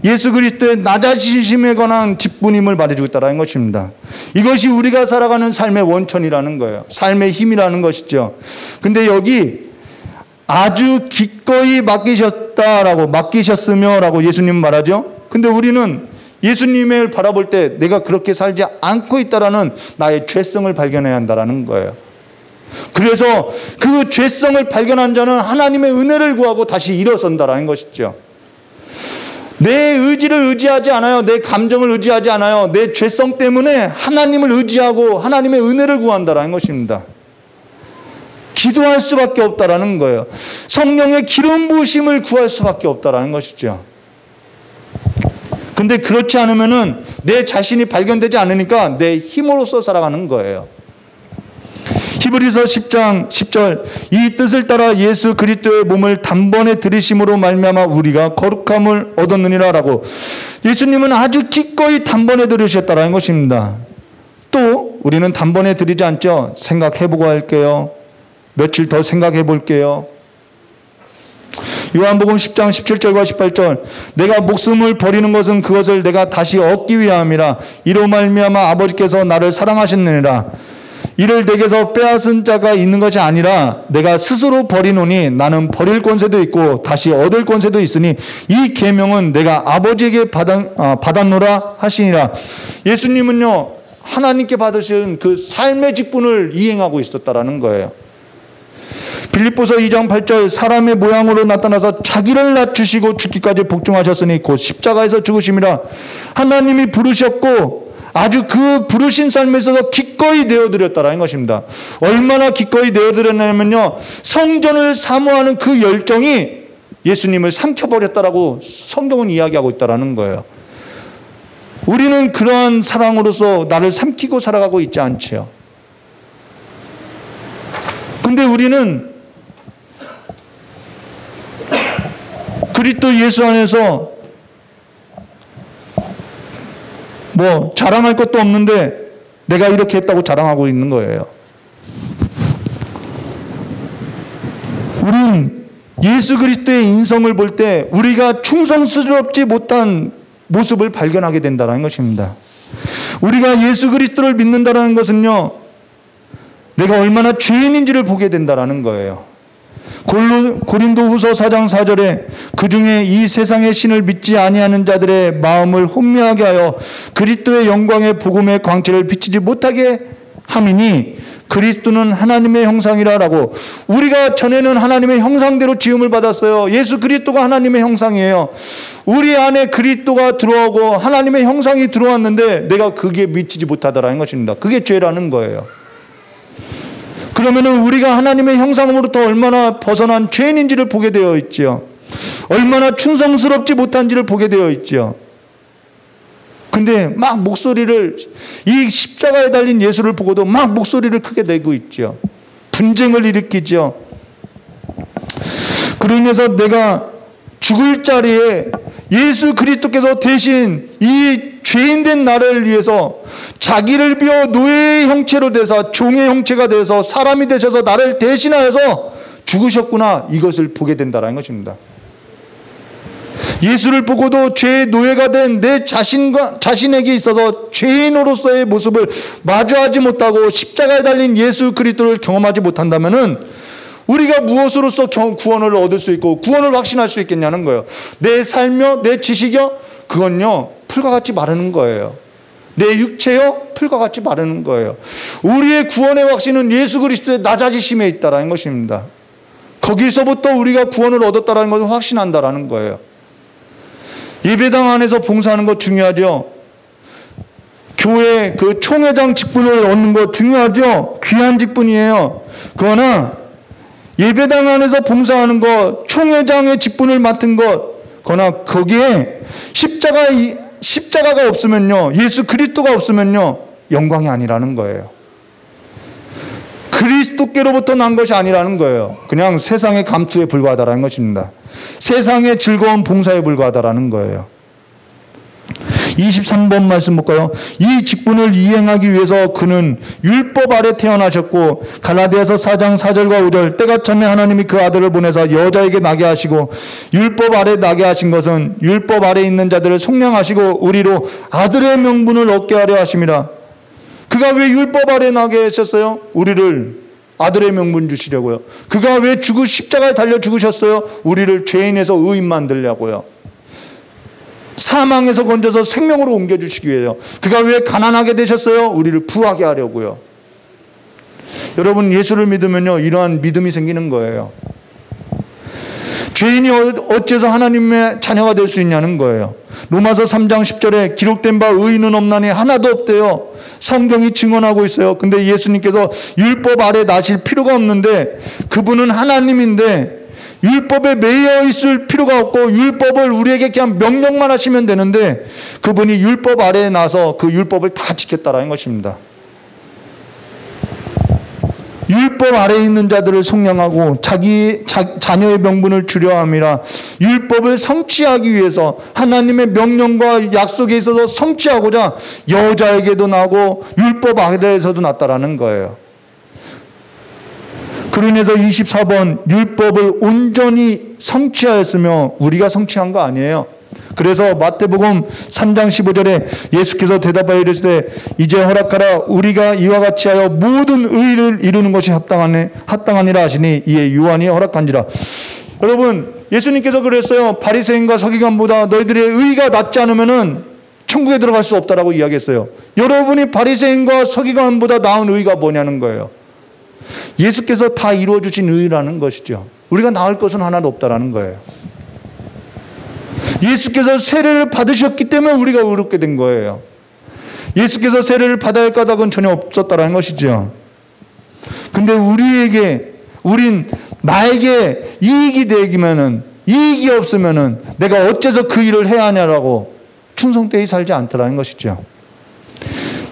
예수 그리스도의 낮아지심에 관한 직분임을 말해주고 있다는 것입니다. 이것이 우리가 살아가는 삶의 원천이라는 거예요. 삶의 힘이라는 것이죠. 근데 여기 아주 기꺼이 맡기셨으며 라고 예수님 말하죠. 근데 우리는 예수님을 바라볼 때 내가 그렇게 살지 않고 있다라는 나의 죄성을 발견해야 한다라는 거예요. 그래서 그 죄성을 발견한 자는 하나님의 은혜를 구하고 다시 일어선다라는 것이죠. 내 의지를 의지하지 않아요. 내 감정을 의지하지 않아요. 내 죄성 때문에 하나님을 의지하고 하나님의 은혜를 구한다라는 것입니다. 기도할 수밖에 없다라는 거예요. 성령의 기름 부으심을 구할 수밖에 없다라는 것이죠. 근데 그렇지 않으면은 내 자신이 발견되지 않으니까 내 힘으로써 살아가는 거예요. 히브리서 10장 10절 이 뜻을 따라 예수 그리스도의 몸을 단번에 들이심으로 말미암아 우리가 거룩함을 얻었느니라라고. 예수님은 아주 기꺼이 단번에 들으셨다라는 것입니다. 또 우리는 단번에 들이지 않죠. 생각해보고 할게요. 며칠 더 생각해 볼게요. 요한복음 10장 17절과 18절 내가 목숨을 버리는 것은 그것을 내가 다시 얻기 위함이라. 이로 말미암아 아버지께서 나를 사랑하셨느니라. 이를 내게서 빼앗은 자가 있는 것이 아니라 내가 스스로 버리노니 나는 버릴 권세도 있고 다시 얻을 권세도 있으니 이 계명은 내가 아버지에게 받았노라 하시니라. 예수님은요 하나님께 받으신 그 삶의 직분을 이행하고 있었다라는 거예요. 빌립보서 2장 8절 사람의 모양으로 나타나서 자기를 낮추시고 죽기까지 복종하셨으니 곧 십자가에서 죽으심이라. 하나님이 부르셨고 아주 그 부르신 삶에 있어서 기꺼이 내어드렸다라는 것입니다. 얼마나 기꺼이 내어드렸냐면요 성전을 사모하는 그 열정이 예수님을 삼켜버렸다라고 성경은 이야기하고 있다라는 거예요. 우리는 그러한 사랑으로서 나를 삼키고 살아가고 있지 않지요. 근데 우리는 그리스도 예수 안에서 뭐 자랑할 것도 없는데 내가 이렇게 했다고 자랑하고 있는 거예요. 우린 예수 그리스도의 인성을 볼 때 우리가 충성스럽지 못한 모습을 발견하게 된다는 것입니다. 우리가 예수 그리스도를 믿는다는 것은요 내가 얼마나 죄인인지를 보게 된다는 거예요. 고린도후서 4장 4절에 그중에 이 세상의 신을 믿지 아니하는 자들의 마음을 혼미하게 하여 그리스도의 영광의 복음의 광채를 비치지 못하게 함이니 그리스도는 하나님의 형상이라라고. 우리가 전에는 하나님의 형상대로 지음을 받았어요. 예수 그리스도가 하나님의 형상이에요. 우리 안에 그리스도가 들어오고 하나님의 형상이 들어왔는데 내가 그게 미치지 못하다라는 것입니다. 그게 죄라는 거예요. 그러면은 우리가 하나님의 형상으로부터 얼마나 벗어난 죄인인지를 보게 되어 있지요. 얼마나 충성스럽지 못한지를 보게 되어 있지요. 근데 막 목소리를 이 십자가에 달린 예수를 보고도 막 목소리를 크게 내고 있지요. 분쟁을 일으키죠. 그로 인해서 내가 죽을 자리에 예수 그리스도께서 대신 이 죄인된 나를 위해서 자기를 비워 노예의 형체로 돼서 종의 형체가 돼서 사람이 되셔서 나를 대신하여서 죽으셨구나, 이것을 보게 된다는 것입니다. 예수를 보고도 죄의 노예가 된 내 자신에게 있어서 죄인으로서의 모습을 마주하지 못하고 십자가에 달린 예수 그리스도를 경험하지 못한다면은 우리가 무엇으로서 구원을 얻을 수 있고 구원을 확신할 수 있겠냐는 거예요. 내 삶이요, 내 지식이요, 그건요 풀과 같이 마르는 거예요. 내 육체요, 풀과 같이 마르는 거예요. 우리의 구원의 확신은 예수 그리스도의 낮아지심에 있다라는 것입니다. 거기서부터 우리가 구원을 얻었다라는 것을 확신한다라는 거예요. 예배당 안에서 봉사하는 것 중요하죠. 교회 그 총회장 직분을 얻는 것 중요하죠. 귀한 직분이에요. 그러나 예배당 안에서 봉사하는 것, 총회장의 직분을 맡은 것, 그러나 거기에 십자가가 없으면요, 예수 그리스도가 없으면요, 영광이 아니라는 거예요. 그리스도께로부터 난 것이 아니라는 거예요. 그냥 세상의 감투에 불과하다라는 것입니다. 세상의 즐거운 봉사에 불과하다라는 거예요. 23번 말씀 볼까요? 이 직분을 이행하기 위해서 그는 율법 아래 태어나셨고, 갈라디아서 4장 4절과 5절, 때가 차면 하나님이 그 아들을 보내서 여자에게 나게 하시고, 율법 아래 나게 하신 것은 율법 아래 있는 자들을 속량하시고 우리로 아들의 명분을 얻게 하려 하심이라. 그가 왜 율법 아래 나게 하셨어요? 우리를 아들의 명분 주시려고요. 그가 왜 십자가에 달려 죽으셨어요? 우리를 죄인에서 의인 만들려고요. 사망에서 건져서 생명으로 옮겨주시기 위해요. 그가 왜 가난하게 되셨어요? 우리를 부하게 하려고요. 여러분, 예수를 믿으면요, 이러한 믿음이 생기는 거예요. 죄인이 어째서 하나님의 자녀가 될 수 있냐는 거예요. 로마서 3장 10절에 기록된 바 의인은 없나니 하나도 없대요. 성경이 증언하고 있어요. 근데 예수님께서 율법 아래 나실 필요가 없는데, 그분은 하나님인데 율법에 매여 있을 필요가 없고 율법을 우리에게 그냥 명령만 하시면 되는데, 그분이 율법 아래에 나서 그 율법을 다 지켰다라는 것입니다. 율법 아래에 있는 자들을 속량하고 자녀의 명분을 주려 함이라. 율법을 성취하기 위해서 하나님의 명령과 약속에 있어서 성취하고자 여자에게도 나고 율법 아래에서도 났다라는 거예요. 그로 인해서 24번 율법을 온전히 성취하였으며 우리가 성취한 거 아니에요. 그래서 마태복음 3장 15절에 예수께서 대답하여 이르시되 이제 허락하라 우리가 이와 같이 하여 모든 의를 이루는 것이 합당하니라 하시니 이에 요한이 허락한지라. 여러분, 예수님께서 그랬어요. 바리새인과 서기관보다 너희들의 의가 낫지 않으면은 천국에 들어갈 수 없다라고 이야기했어요. 여러분이 바리새인과 서기관보다 나은 의가 뭐냐는 거예요. 예수께서 다 이루어 주신 의라는 것이죠. 우리가 나을 것은 하나도 없다라는 거예요. 예수께서 세례를 받으셨기 때문에 우리가 의롭게 된 거예요. 예수께서 세례를 받아야 할 까닭은 전혀 없었다라는 것이죠. 근데 나에게 이익이 되기면은, 이익이 없으면은 내가 어째서 그 일을 해야 하냐라고 충성되이 살지 않더라는 것이죠.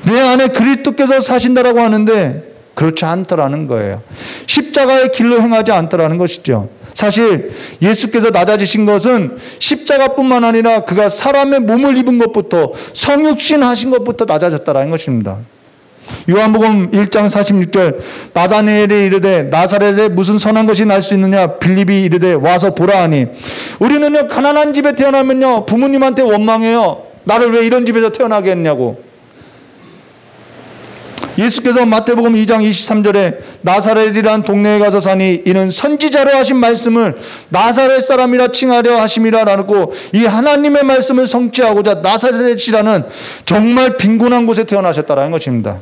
내 안에 그리스도께서 사신다라고 하는데 그렇지 않더라는 거예요. 십자가의 길로 행하지 않더라는 것이죠. 사실 예수께서 낮아지신 것은 십자가뿐만 아니라 그가 사람의 몸을 입은 것부터 성육신 하신 것부터 낮아졌다라는 것입니다. 요한복음 1장 46절 나다나엘이 이르되 나사렛에 무슨 선한 것이 날 수 있느냐 빌립이 이르되 와서 보라 하니 우리는요 가난한 집에 태어나면요 부모님한테 원망해요. 나를 왜 이런 집에서 태어나게 했냐고. 예수께서 마태복음 2장 23절에 나사렛이란 동네에 가서 사니 이는 선지자로 하신 말씀을 나사렛 사람이라 칭하려 하심이라 라고 이 하나님의 말씀을 성취하고자 나사렛이라는 정말 빈곤한 곳에 태어나셨다라는 것입니다.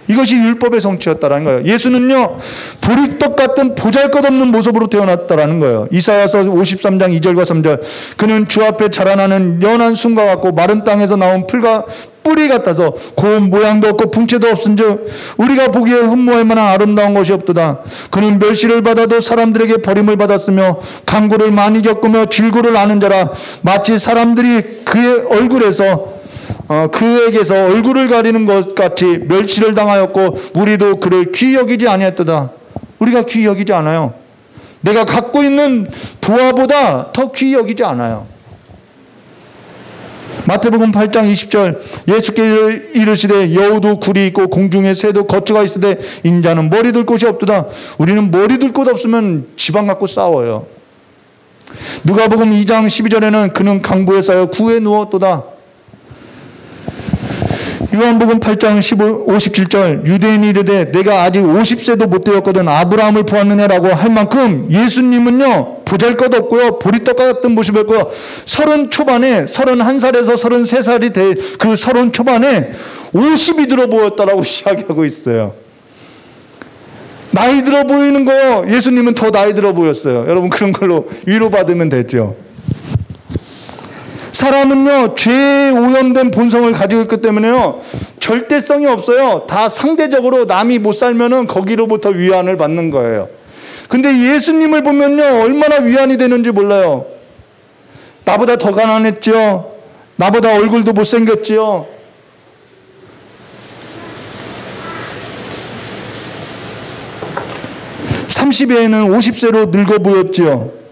이것이 율법의 성취였다라는 거예요. 예수는요 보리떡 같은 보잘것없는 모습으로 태어났다라는 거예요. 이사야서 53장 2절과 3절 그는 주 앞에 자라나는 연한 순과 같고 마른 땅에서 나온 풀과 뿌리 같아서 고운 모양도 없고 풍채도 없은즉 우리가 보기에 흠모할 만한 아름다운 것이 없도다. 그는 멸시를 받아도 사람들에게 버림을 받았으며 강고를 많이 겪으며 질고를 아는 자라. 마치 사람들이 그의 얼굴에서 그에게서 얼굴을 가리는 것 같이 멸시를 당하였고 우리도 그를 귀히 여기지 아니했도다. 우리가 귀히 여기지 않아요. 내가 갖고 있는 부하보다 더 귀히 여기지 않아요. 마태복음 8장 20절 예수께서 이르시되 여우도 굴이 있고 공중에 새도 거처가 있으되 인자는 머리 둘 곳이 없도다. 우리는 머리 둘 곳 없으면 지방 갖고 싸워요. 누가복음 2장 12절에는 그는 강보에 쌓여 구에 누웠도다. 요한복음 8장 57절 유대인이 이르되 내가 아직 50세도 못 되었거든 아브라함을 보았느냐라고 할 만큼 예수님은요 보잘것없고요 보리떡 같은 모습이었고요 31살에서 33살이 될 그 30 초반에 50이 들어 보였다라고 이야기하고 있어요. 나이 들어 보이는 거 예수님은 더 나이 들어 보였어요. 여러분 그런 걸로 위로받으면 되죠. 사람은요 죄에 오염된 본성을 가지고 있기 때문에요 절대성이 없어요. 다 상대적으로 남이 못 살면은 거기로부터 위안을 받는 거예요. 근데 예수님을 보면요 얼마나 위안이 되는지 몰라요. 나보다 더 가난했죠. 나보다 얼굴도 못생겼지요. (30에는) 50세로 늙어 보였지요.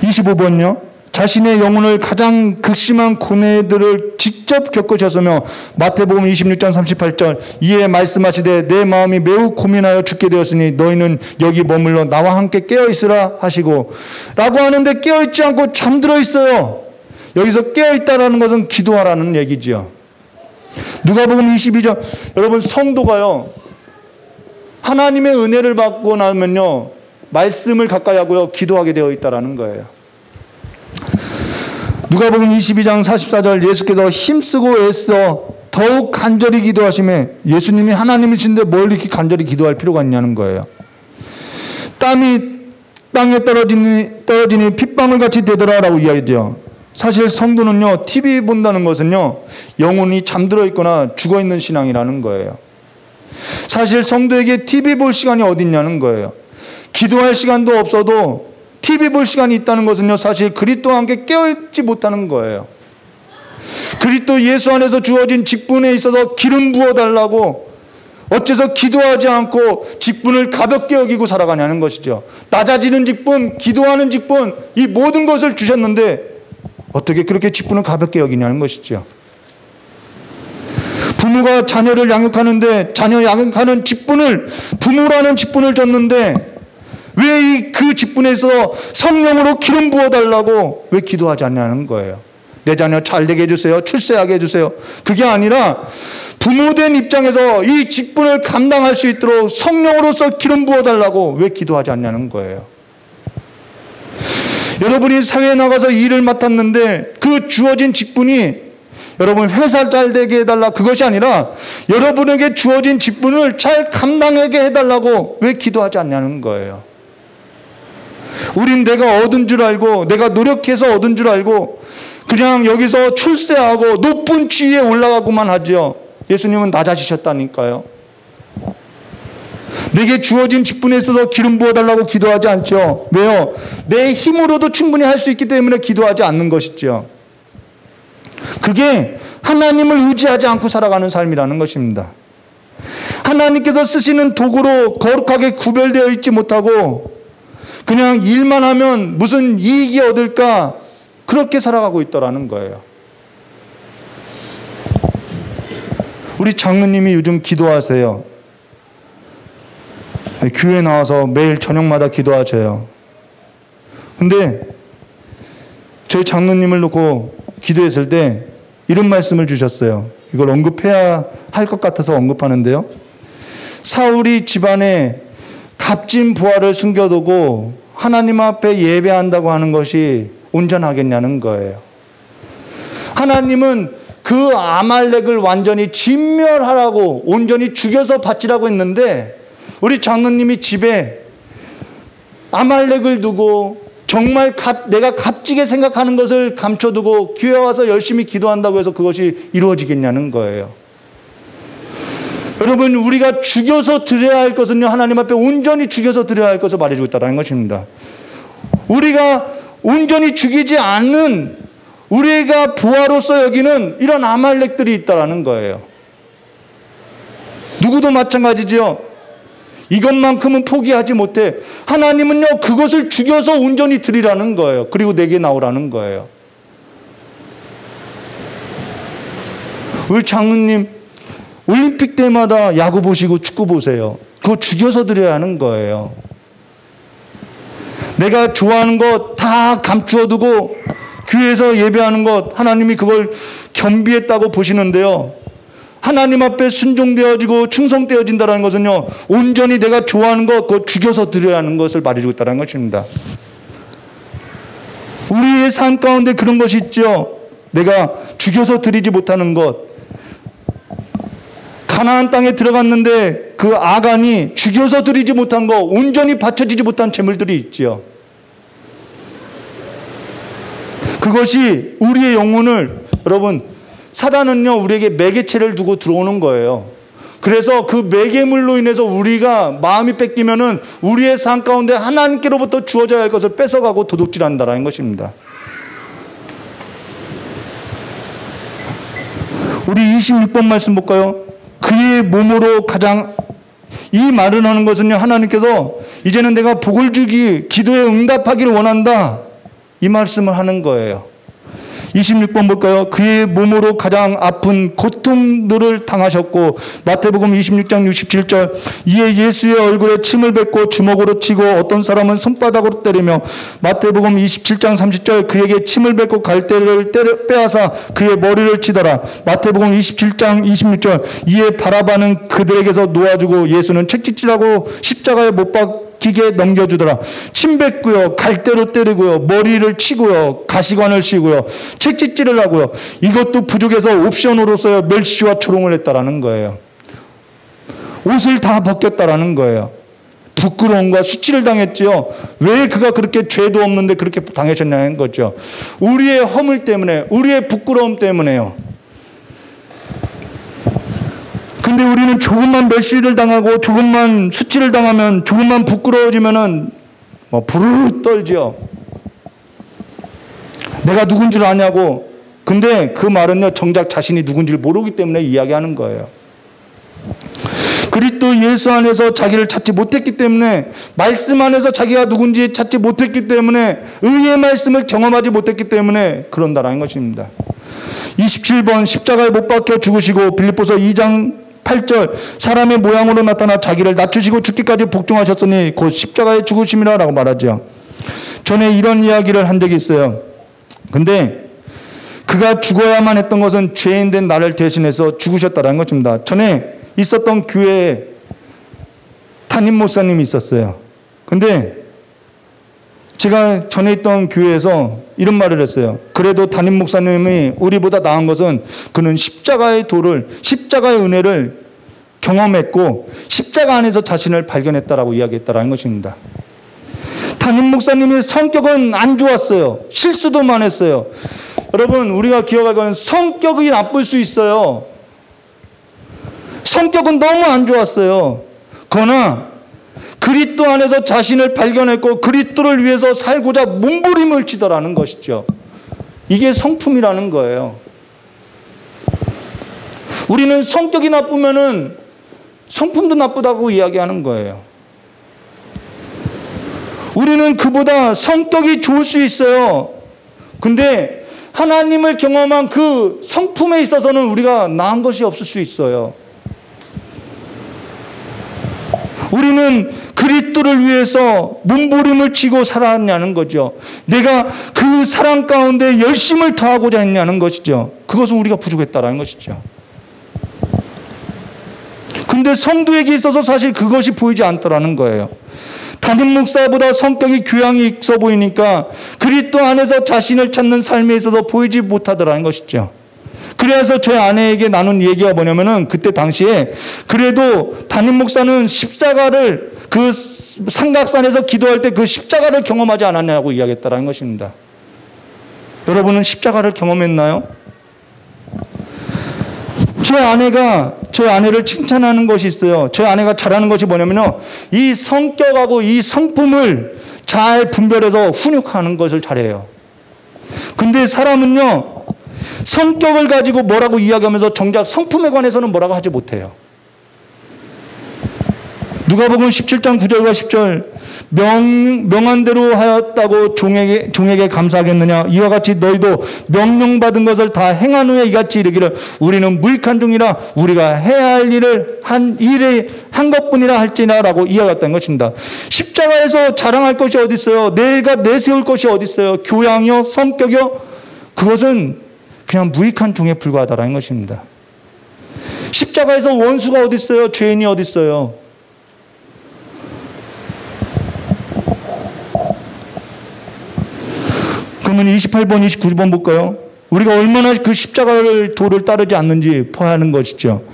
25번요. 자신의 영혼을 가장 극심한 고뇌들을 직접 겪으셨으며 마태복음 26장 38절 이에 말씀하시되 내 마음이 매우 고민하여 죽게 되었으니 너희는 여기 머물러 나와 함께 깨어있으라 하시고 라고 하는데 깨어있지 않고 잠들어 있어요. 여기서 깨어있다라는 것은 기도하라는 얘기죠. 누가복음 22장 여러분 성도가요 하나님의 은혜를 받고 나면요 말씀을 가까이 하고요 기도하게 되어 있다라는 거예요. 누가복음 22장 44절 예수께서 힘쓰고 애써 더욱 간절히 기도하시며 예수님이 하나님이신데 뭘 이렇게 간절히 기도할 필요가 있냐는 거예요. 땀이 땅에 떨어지니 핏방울 같이 되더라라고 이야기죠. 사실 성도는요 TV 본다는 것은요 영혼이 잠들어 있거나 죽어 있는 신앙이라는 거예요. 사실 성도에게 TV 볼 시간이 어디 있냐는 거예요. 기도할 시간도 없어도 TV 볼 시간이 있다는 것은요 사실 그리스도와 함께 깨어있지 못하는 거예요. 그리스도 예수 안에서 주어진 직분에 있어서 기름 부어달라고 어째서 기도하지 않고 직분을 가볍게 여기고 살아가냐는 것이죠. 낮아지는 직분, 기도하는 직분 이 모든 것을 주셨는데 어떻게 그렇게 직분을 가볍게 여기냐는 것이죠. 부모가 자녀를 양육하는데 자녀 양육하는 직분을 부모라는 직분을 줬는데 왜 그 직분에서 성령으로 기름 부어달라고 왜 기도하지 않냐는 거예요. 내 자녀 잘 되게 해주세요. 출세하게 해주세요. 그게 아니라 부모된 입장에서 이 직분을 감당할 수 있도록 성령으로서 기름 부어달라고 왜 기도하지 않냐는 거예요. 여러분이 사회에 나가서 일을 맡았는데 그 주어진 직분이 여러분 회사 잘 되게 해달라 그것이 아니라 여러분에게 주어진 직분을 잘 감당하게 해달라고 왜 기도하지 않냐는 거예요. 우린 내가 얻은 줄 알고 내가 노력해서 얻은 줄 알고 그냥 여기서 출세하고 높은 지위에 올라가고만 하죠. 예수님은 낮아지셨다니까요. 내게 주어진 직분에 있어서 기름 부어달라고 기도하지 않죠. 왜요? 내 힘으로도 충분히 할 수 있기 때문에 기도하지 않는 것이죠. 그게 하나님을 의지하지 않고 살아가는 삶이라는 것입니다. 하나님께서 쓰시는 도구로 거룩하게 구별되어 있지 못하고 그냥 일만 하면 무슨 이익이 얻을까 그렇게 살아가고 있더라는 거예요. 우리 장로님이 요즘 기도하세요. 교회 나와서 매일 저녁마다 기도하셔요. 근데 저희 장로님을 놓고 기도했을 때 이런 말씀을 주셨어요. 이걸 언급해야 할 것 같아서 언급하는데요. 사울이 집안에 값진 부하를 숨겨두고 하나님 앞에 예배한다고 하는 것이 온전하겠냐는 거예요. 하나님은 그 아말렉을 완전히 진멸하라고 온전히 죽여서 바치라고 했는데 우리 장로님이 집에 아말렉을 두고 정말 내가 값지게 생각하는 것을 감춰두고 교회 와서 열심히 기도한다고 해서 그것이 이루어지겠냐는 거예요. 여러분 우리가 죽여서 드려야 할 것은요 하나님 앞에 온전히 죽여서 드려야 할 것을 말해주고 있다는 것입니다. 우리가 온전히 죽이지 않는 우리가 부하로서 여기는 이런 아말렉들이 있다는 거예요. 누구도 마찬가지죠. 이것만큼은 포기하지 못해. 하나님은요 그것을 죽여서 온전히 드리라는 거예요. 그리고 내게 나오라는 거예요. 우리 장로님 올림픽 때마다 야구 보시고 축구 보세요. 그거 죽여서 드려야 하는 거예요. 내가 좋아하는 것 다 감추어 두고 교회에서 예배하는 것 하나님이 그걸 겸비했다고 보시는데요. 하나님 앞에 순종되어지고 충성되어진다는 것은요 온전히 내가 좋아하는 것 그거 죽여서 드려야 하는 것을 말해주고 있다는 것입니다. 우리의 삶 가운데 그런 것이 있죠. 내가 죽여서 드리지 못하는 것. 가나안 땅에 들어갔는데 그 아간이 죽여서 드리지 못한 것, 온전히 바쳐지지 못한 재물들이 있지요. 그것이 우리의 영혼을 여러분 사단은요 우리에게 매개체를 두고 들어오는 거예요. 그래서 그 매개물로 인해서 우리가 마음이 뺏기면은 우리의 삶 가운데 하나님께로부터 주어져야 할 것을 뺏어가고 도둑질한다라는 것입니다. 우리 26번 말씀 볼까요? 그의 몸으로 가장 이 말을 하는 것은요 하나님께서 이제는 내가 복을 주기 기도에 응답하기를 원한다 이 말씀을 하는 거예요. 26번 볼까요? 그의 몸으로 가장 아픈 고통들을 당하셨고 마태복음 26장 67절 이에 예수의 얼굴에 침을 뱉고 주먹으로 치고 어떤 사람은 손바닥으로 때리며 마태복음 27장 30절 그에게 침을 뱉고 갈대를 빼앗아 그의 머리를 치더라. 마태복음 27장 26절 이에 바라바는 그들에게서 놓아주고 예수는 채찍질하고 십자가에 못 박히게 넘겨주더라. 침 뱉고요 갈대로 때리고요 머리를 치고요 가시관을 씌고요 채찍질을 하고요. 이것도 부족해서 옵션으로서 멸시와 조롱을 했다라는 거예요. 옷을 다 벗겼다라는 거예요. 부끄러움과 수치를 당했지요. 왜 그가 그렇게 죄도 없는데 그렇게 당하셨냐는 거죠. 우리의 허물 때문에 우리의 부끄러움 때문에요. 근데 우리는 조금만 멸시를 당하고 조금만 수치를 당하면 조금만 부끄러워지면은 부르르 떨지요. 내가 누군 줄 아냐고. 근데 그 말은요 정작 자신이 누군지를 모르기 때문에 이야기하는 거예요. 그리스도 예수 안에서 자기를 찾지 못했기 때문에 말씀 안에서 자기가 누군지 찾지 못했기 때문에 의의 말씀을 경험하지 못했기 때문에 그런다라는 것입니다. 27번 십자가에 못 박혀 죽으시고 빌립보서 2장 8절 사람의 모양으로 나타나 자기를 낮추시고 죽기까지 복종하셨으니 곧 십자가에 죽으심이라 라고 말하죠. 전에 이런 이야기를 한 적이 있어요. 근데 그가 죽어야만 했던 것은 죄인된 나를 대신해서 죽으셨다는 것입니다. 전에 있었던 교회에 담임 목사님이 있었어요. 근데 제가 전에 있던 교회에서 이런 말을 했어요. 그래도 담임 목사님이 우리보다 나은 것은 그는 십자가의 도를, 십자가의 은혜를 경험했고 십자가 안에서 자신을 발견했다라고 이야기했다라는 것입니다. 담임 목사님의 성격은 안 좋았어요. 실수도 많았어요. 여러분, 우리가 기억할 건 성격이 나쁠 수 있어요. 성격은 너무 안 좋았어요. 그러나 그리스도 안에서 자신을 발견했고 그리스도를 위해서 살고자 몸부림을 치더라는 것이죠. 이게 성품이라는 거예요. 우리는 성격이 나쁘면은 성품도 나쁘다고 이야기하는 거예요. 우리는 그보다 성격이 좋을 수 있어요. 근데 하나님을 경험한 그 성품에 있어서는 우리가 나은 것이 없을 수 있어요. 우리는 그리스도를 위해서 몸부림을 치고 살았냐는 거죠. 내가 그 사랑 가운데 열심을 더하고자 했냐는 것이죠. 그것은 우리가 부족했다라는 것이죠. 근데 성도에게 있어서 사실 그것이 보이지 않더라는 거예요. 담임 목사보다 성격이 교양이 있어 보이니까 그리스도 안에서 자신을 찾는 삶에 있어서 보이지 못하더라는 것이죠. 그래서 저희 아내에게 나눈 얘기가 뭐냐면은 그때 당시에 그래도 담임 목사는 십자가를 그 삼각산에서 기도할 때 그 십자가를 경험하지 않았냐고 이야기했다라는 것입니다. 여러분은 십자가를 경험했나요? 저희 아내를 칭찬하는 것이 있어요. 저희 아내가 잘하는 것이 뭐냐면요. 이 성격하고 이 성품을 잘 분별해서 훈육하는 것을 잘해요. 근데 사람은요. 성격을 가지고 뭐라고 이야기하면서 정작 성품에 관해서는 뭐라고 하지 못해요. 누가복음 17장 9절과 10절 명한 대로 하였다고 종에게 감사하겠느냐. 이와 같이 너희도 명령받은 것을 다 행한 후에 이같이 이르기를 우리는 무익한 종이라 우리가 해야 할 일을 한 것뿐이라 할지나 라고 이야기했다는 것입니다. 십자가에서 자랑할 것이 어디 있어요? 내가 내세울 것이 어디 있어요? 교양이요? 성격이요? 그것은 그냥 무익한 종에 불과하다라는 것입니다. 십자가에서 원수가 어디 있어요? 죄인이 어디 있어요? 그러면 28번, 29번 볼까요? 우리가 얼마나 그 십자가를 도를 따르지 않는지 포하는 것이죠.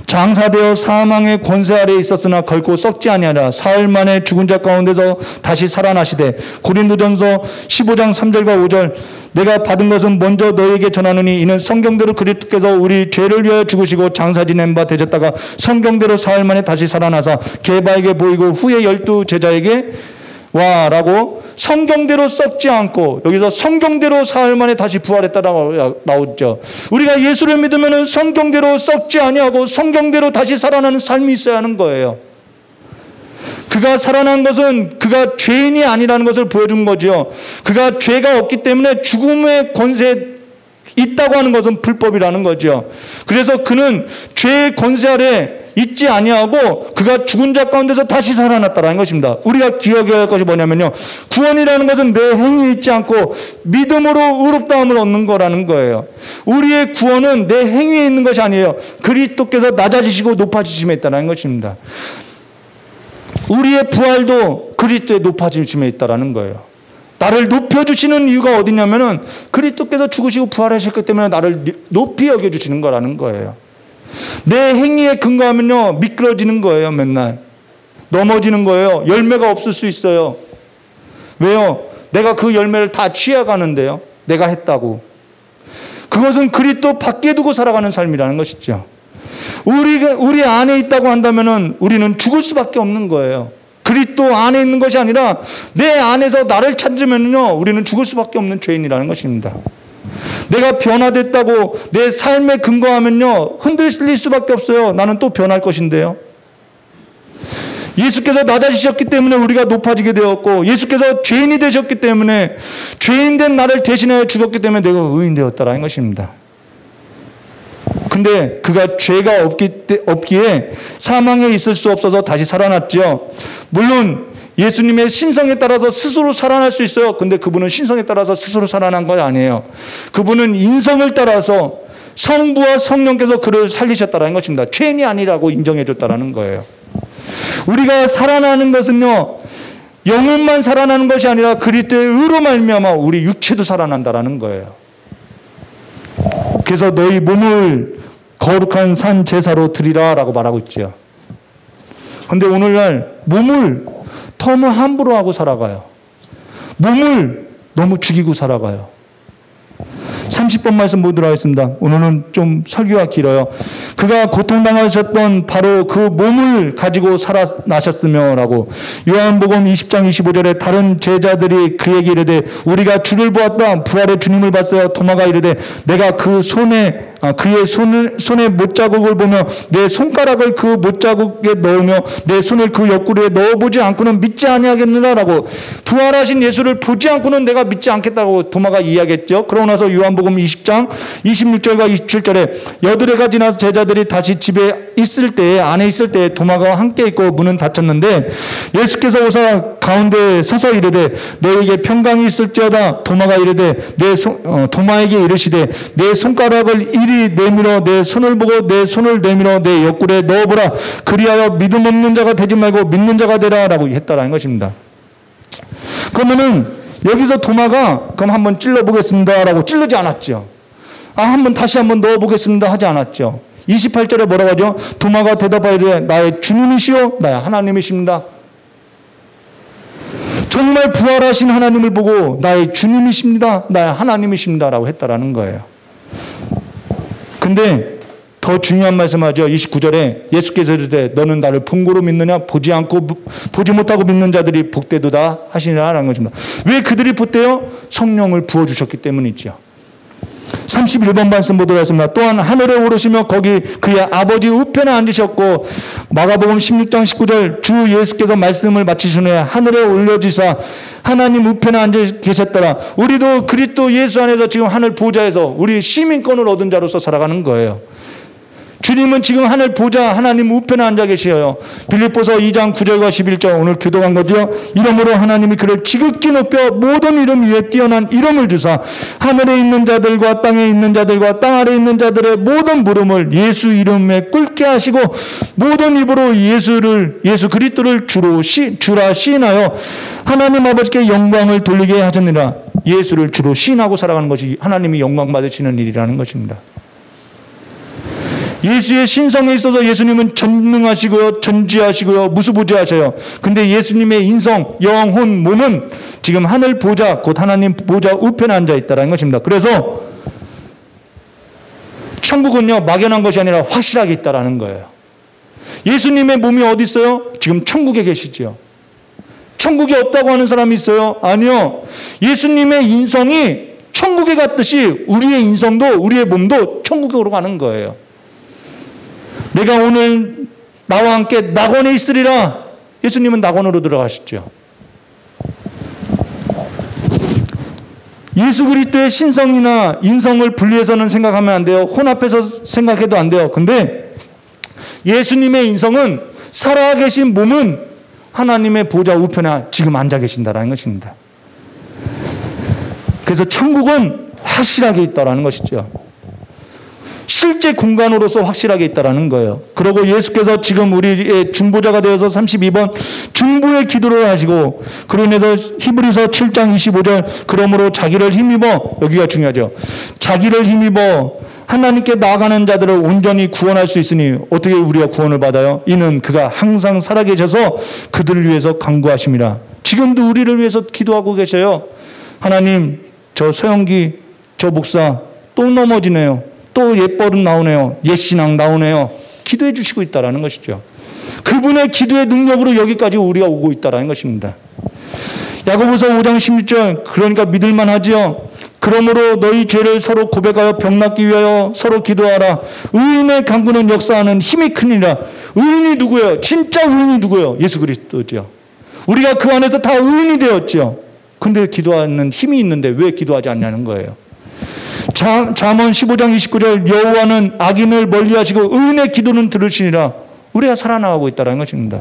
장사되어 사망의 권세 아래에 있었으나 결코 썩지 아니하라. 사흘 만에 죽은 자 가운데서 다시 살아나시되. 고린도전서 15장 3절과 5절 내가 받은 것은 먼저 너희에게 전하노니 이는 성경대로 그리스도께서 우리 죄를 위하여 죽으시고 장사 지낸 바 되셨다가 성경대로 사흘 만에 다시 살아나사 게바에게 보이고 후에 12 제자에게 와라고 성경대로 썩지 않고 여기서 성경대로 사흘 만에 다시 부활했다라고 나오죠. 우리가 예수를 믿으면 성경대로 썩지 아니하고 성경대로 다시 살아나는 삶이 있어야 하는 거예요. 그가 살아난 것은 그가 죄인이 아니라는 것을 보여준 거죠. 그가 죄가 없기 때문에 죽음의 권세에 있다고 하는 것은 불법이라는 거죠. 그래서 그는 죄의 권세 아래 있지 아니하고 그가 죽은 자 가운데서 다시 살아났다는 것입니다. 우리가 기억해야 할 것이 뭐냐면요. 구원이라는 것은 내 행위에 있지 않고 믿음으로 의롭다함을 얻는 거라는 거예요. 우리의 구원은 내 행위에 있는 것이 아니에요. 그리스도께서 낮아지시고 높아지심에 있다는 것입니다. 우리의 부활도 그리스도의 높아지심에 있다는 거예요. 나를 높여주시는 이유가 어디냐면은 그리스도께서 죽으시고 부활하셨기 때문에 나를 높이 여겨주시는 거라는 거예요. 내 행위에 근거하면요 미끄러지는 거예요. 맨날 넘어지는 거예요. 열매가 없을 수 있어요. 왜요? 내가 그 열매를 다 취해가는데요. 내가 했다고. 그것은 그리스도 밖에 두고 살아가는 삶이라는 것이죠. 우리 안에 있다고 한다면은 우리는 죽을 수밖에 없는 거예요. 그리스도 안에 있는 것이 아니라 내 안에서 나를 찾으면요 우리는 죽을 수밖에 없는 죄인이라는 것입니다. 내가 변화됐다고 내 삶에 근거하면요 흔들릴 수밖에 없어요. 나는 또 변할 것인데요. 예수께서 낮아지셨기 때문에 우리가 높아지게 되었고 예수께서 죄인이 되셨기 때문에 죄인된 나를 대신하여 죽었기 때문에 내가 의인 되었다라는 것입니다. 근데 그가 죄가 없기에 사망에 있을 수 없어서 다시 살아났죠. 물론 예수님의 신성에 따라서 스스로 살아날 수 있어요. 근데 그분은 신성에 따라서 스스로 살아난 건 아니에요. 그분은 인성을 따라서 성부와 성령께서 그를 살리셨다는 것입니다. 죄인이 아니라고 인정해 줬다는 거예요. 우리가 살아나는 것은요, 영혼만 살아나는 것이 아니라 그리스도의 의로 말미암아 우리 육체도 살아난다라는 거예요. 그래서 너희 몸을 거룩한 산 제사로 드리라 라고 말하고 있죠. 그런데 오늘날 몸을 너무 함부로 하고 살아가요. 몸을 너무 죽이고 살아가요. 30번 말씀 보도록 하겠습니다. 오늘은 좀 설교가 길어요. 그가 고통당하셨던 바로 그 몸을 가지고 살아나셨으며 라고 요한복음 20장 25절에 다른 제자들이 그에게 이르되 우리가 주를 보았다. 부활의 주님을 봤어요. 도마가 이르되 내가 그 손에 그의 손에 못자국을 보며 내 손가락을 그 못자국에 넣으며 내 손을 그 옆구리에 넣어보지 않고는 믿지 아니하겠느냐라고 부활하신 예수를 보지 않고는 내가 믿지 않겠다고 도마가 이야기했죠. 그러고 나서 요한복음 20장 26절과 27절에 여드레가 지나서 제자들이 다시 집에 안에 있을 때에 도마가 함께 있고 문은 닫혔는데 예수께서 오사 가운데 서서 이르되 너에게 평강이 있을지어다. 도마가 이르되 도마에게 이르시되 내 손가락을 이리 내밀어 내 손을 보고 내 손을 내밀어 내 옆구리에 넣어보라. 그리하여 믿음 없는 자가 되지 말고 믿는 자가 되라 라고 했다라는 것입니다. 그러면은 여기서 도마가 그럼 한번 찔러보겠습니다 라고 찔르지 않았죠. 다시 한번 넣어보겠습니다 하지 않았죠. 28절에 뭐라고 하죠? 도마가 대답하이르되 나의 주님이시요 나의 하나님이십니다. 정말 부활하신 하나님을 보고 나의 주님이십니다. 나의 하나님이십니다 라고 했다라는 거예요. 근데 더 중요한 말씀하죠. 29절에 예수께서 이르되 너는 나를 본고로 믿느냐? 보지 못하고 믿는 자들이 복되도다 하시니라라는 것입니다. 왜 그들이 복되요? 성령을 부어주셨기 때문이죠. 31번 말씀 보도록 하겠습니다. 또한 하늘에 오르시며 거기 그의 아버지 우편에 앉으셨고 마가복음 16장 19절 주 예수께서 말씀을 마치신 후에 하늘에 올려지사 하나님 우편에 앉아 계셨더라. 우리도 그리스도 예수 안에서 지금 하늘 보좌에서 우리 시민권을 얻은 자로서 살아가는 거예요. 주님은 지금 하늘 보좌 하나님 우편에 앉아 계셔요. 빌립보서 2장 9절과 11절 오늘 교도한 거죠. 이러므로 하나님이 그를 지극히 높여 모든 이름 위에 뛰어난 이름을 주사 하늘에 있는 자들과 땅에 있는 자들과 땅 아래에 있는 자들의 모든 물음을 예수 이름에 꿇게 하시고 모든 입으로 예수 그리스도를 주라 시인하여 하나님 아버지께 영광을 돌리게 하셨느니라. 예수를 주로 시인하고 살아가는 것이 하나님이 영광 받으시는 일이라는 것입니다. 예수의 신성에 있어서 예수님은 전능하시고요, 전지하시고요, 무수부지하셔요. 근데 예수님의 인성, 영혼, 몸은 지금 하늘 보좌, 곧 하나님 보좌 우편에 앉아 있다는 것입니다. 그래서 천국은요, 막연한 것이 아니라 확실하게 있다는 거예요. 예수님의 몸이 어디 있어요? 지금 천국에 계시죠. 천국이 없다고 하는 사람이 있어요? 아니요. 예수님의 인성이 천국에 갔듯이 우리의 인성도, 우리의 몸도 천국으로 가는 거예요. 내가 오늘 나와 함께 낙원에 있으리라. 예수님은 낙원으로 들어가셨죠. 예수 그리스도의 신성이나 인성을 분리해서는 생각하면 안 돼요. 혼합해서 생각해도 안 돼요. 근데 예수님의 인성은 살아계신 몸은 하나님의 보좌 우편에 지금 앉아 계신다는 것입니다. 그래서 천국은 확실하게 있다는 것이죠. 실제 공간으로서 확실하게 있다는 거예요. 그리고 예수께서 지금 우리의 중보자가 되어서 32번 중보의 기도를 하시고 그로 인해서 히브리서 7장 25절 그러므로 자기를 힘입어 여기가 중요하죠. 자기를 힘입어 하나님께 나아가는 자들을 온전히 구원할 수 있으니 어떻게 우리가 구원을 받아요? 이는 그가 항상 살아계셔서 그들을 위해서 간구하심이라. 지금도 우리를 위해서 기도하고 계셔요. 하나님 저 서영기 저 목사 또 넘어지네요. 또 옛버릇 나오네요. 옛신앙 나오네요. 기도해 주시고 있다는 것이죠. 그분의 기도의 능력으로 여기까지 우리가 오고 있다는 것입니다. 야고보서 5장 16절 그러니까 믿을만 하지요. 그러므로 너희 죄를 서로 고백하여 병낫기 위하여 서로 기도하라. 의인의 강구는 역사하는 힘이 크니라. 의인이 누구예요? 진짜 의인이 누구예요? 예수 그리스도죠. 우리가 그 안에서 다 의인이 되었죠. 근데 기도하는 힘이 있는데 왜 기도하지 않냐는 거예요. 잠언 15장 29절 여호와는 악인을 멀리하시고 의인의 기도는 들으시니라. 우리가 살아나가고 있다는 것입니다.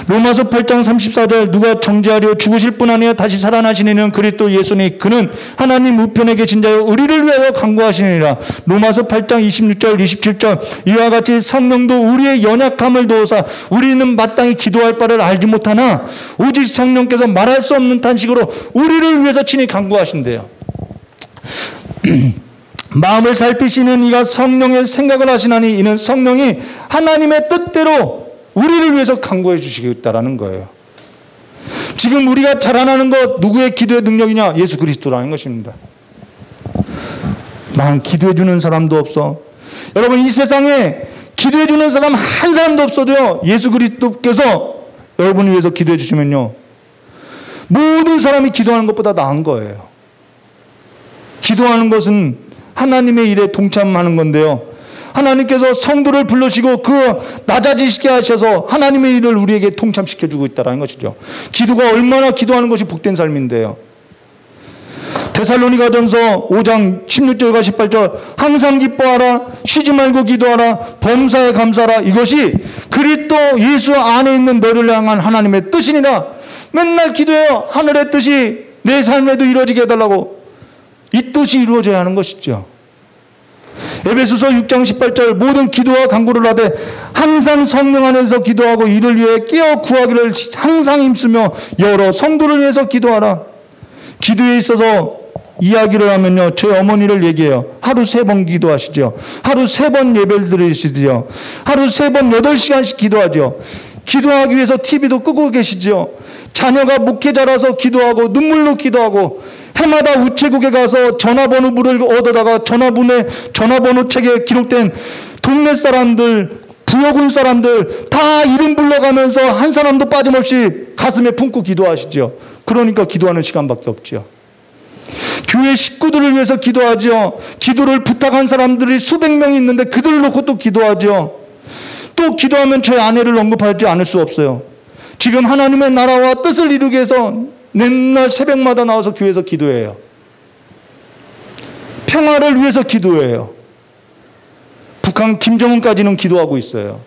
로마서 8장 34절 누가 정죄하려 죽으실 뿐 아니라 다시 살아나시는 그리스도 예수니 그는 하나님 우편에 계신 자여 우리를 위하여 간구하시니라. 로마서 8장 26절 27절 이와 같이 성령도 우리의 연약함을 도우사 우리는 마땅히 기도할 바를 알지 못하나 오직 성령께서 말할 수 없는 탄식으로 우리를 위해서 친히 간구하신대요. 마음을 살피시는 이가 성령의 생각을 하시나니 이는 성령이 하나님의 뜻대로 우리를 위해서 간구해 주시겠다라는 거예요. 지금 우리가 자라나는 것 누구의 기도의 능력이냐? 예수 그리스도라는 것입니다. 난 기도해 주는 사람도 없어. 여러분 이 세상에 기도해 주는 사람 한 사람도 없어도요. 예수 그리스도께서 여러분을 위해서 기도해 주시면요. 모든 사람이 기도하는 것보다 나은 거예요. 기도하는 것은 하나님의 일에 동참하는 건데요. 하나님께서 성도를 부르시고 그 낮아지시게 하셔서 하나님의 일을 우리에게 동참시켜주고 있다는 것이죠. 기도가 얼마나 기도하는 것이 복된 삶인데요. 데살로니가전서 5장 16절과 18절 항상 기뻐하라 쉬지 말고 기도하라 범사에 감사하라 이것이 그리스도 예수 안에 있는 너를 향한 하나님의 뜻이니라. 맨날 기도해요. 하늘의 뜻이 내 삶에도 이루어지게 해달라고. 이 뜻이 이루어져야 하는 것이죠. 에베소서 6장 18절 모든 기도와 간구를 하되 항상 성령 안에서 기도하고 이를 위해 깨어 구하기를 항상 힘쓰며 여러 성도를 위해서 기도하라. 기도에 있어서 이야기를 하면요. 제 어머니를 얘기해요. 하루 3번 기도하시죠. 하루 3번 예배를 드리시죠. 하루 3번 8시간씩 기도하죠. 기도하기 위해서 TV도 끄고 계시죠. 자녀가 목회자라서 기도하고 눈물로 기도하고 해마다 우체국에 가서 전화번호부를 얻어다가 전화번호 책에 기록된 동네 사람들, 부여군 사람들 다 이름 불러가면서 한 사람도 빠짐없이 가슴에 품고 기도하시죠. 그러니까 기도하는 시간밖에 없죠. 교회 식구들을 위해서 기도하죠. 기도를 부탁한 사람들이 수백 명이 있는데 그들을 놓고 또 기도하죠. 또 기도하면 제 아내를 언급하지 않을 수 없어요. 지금 하나님의 나라와 뜻을 이루기 위해서 맨날 새벽마다 나와서 교회에서 기도해요. 평화를 위해서 기도해요. 북한 김정은까지는 기도하고 있어요.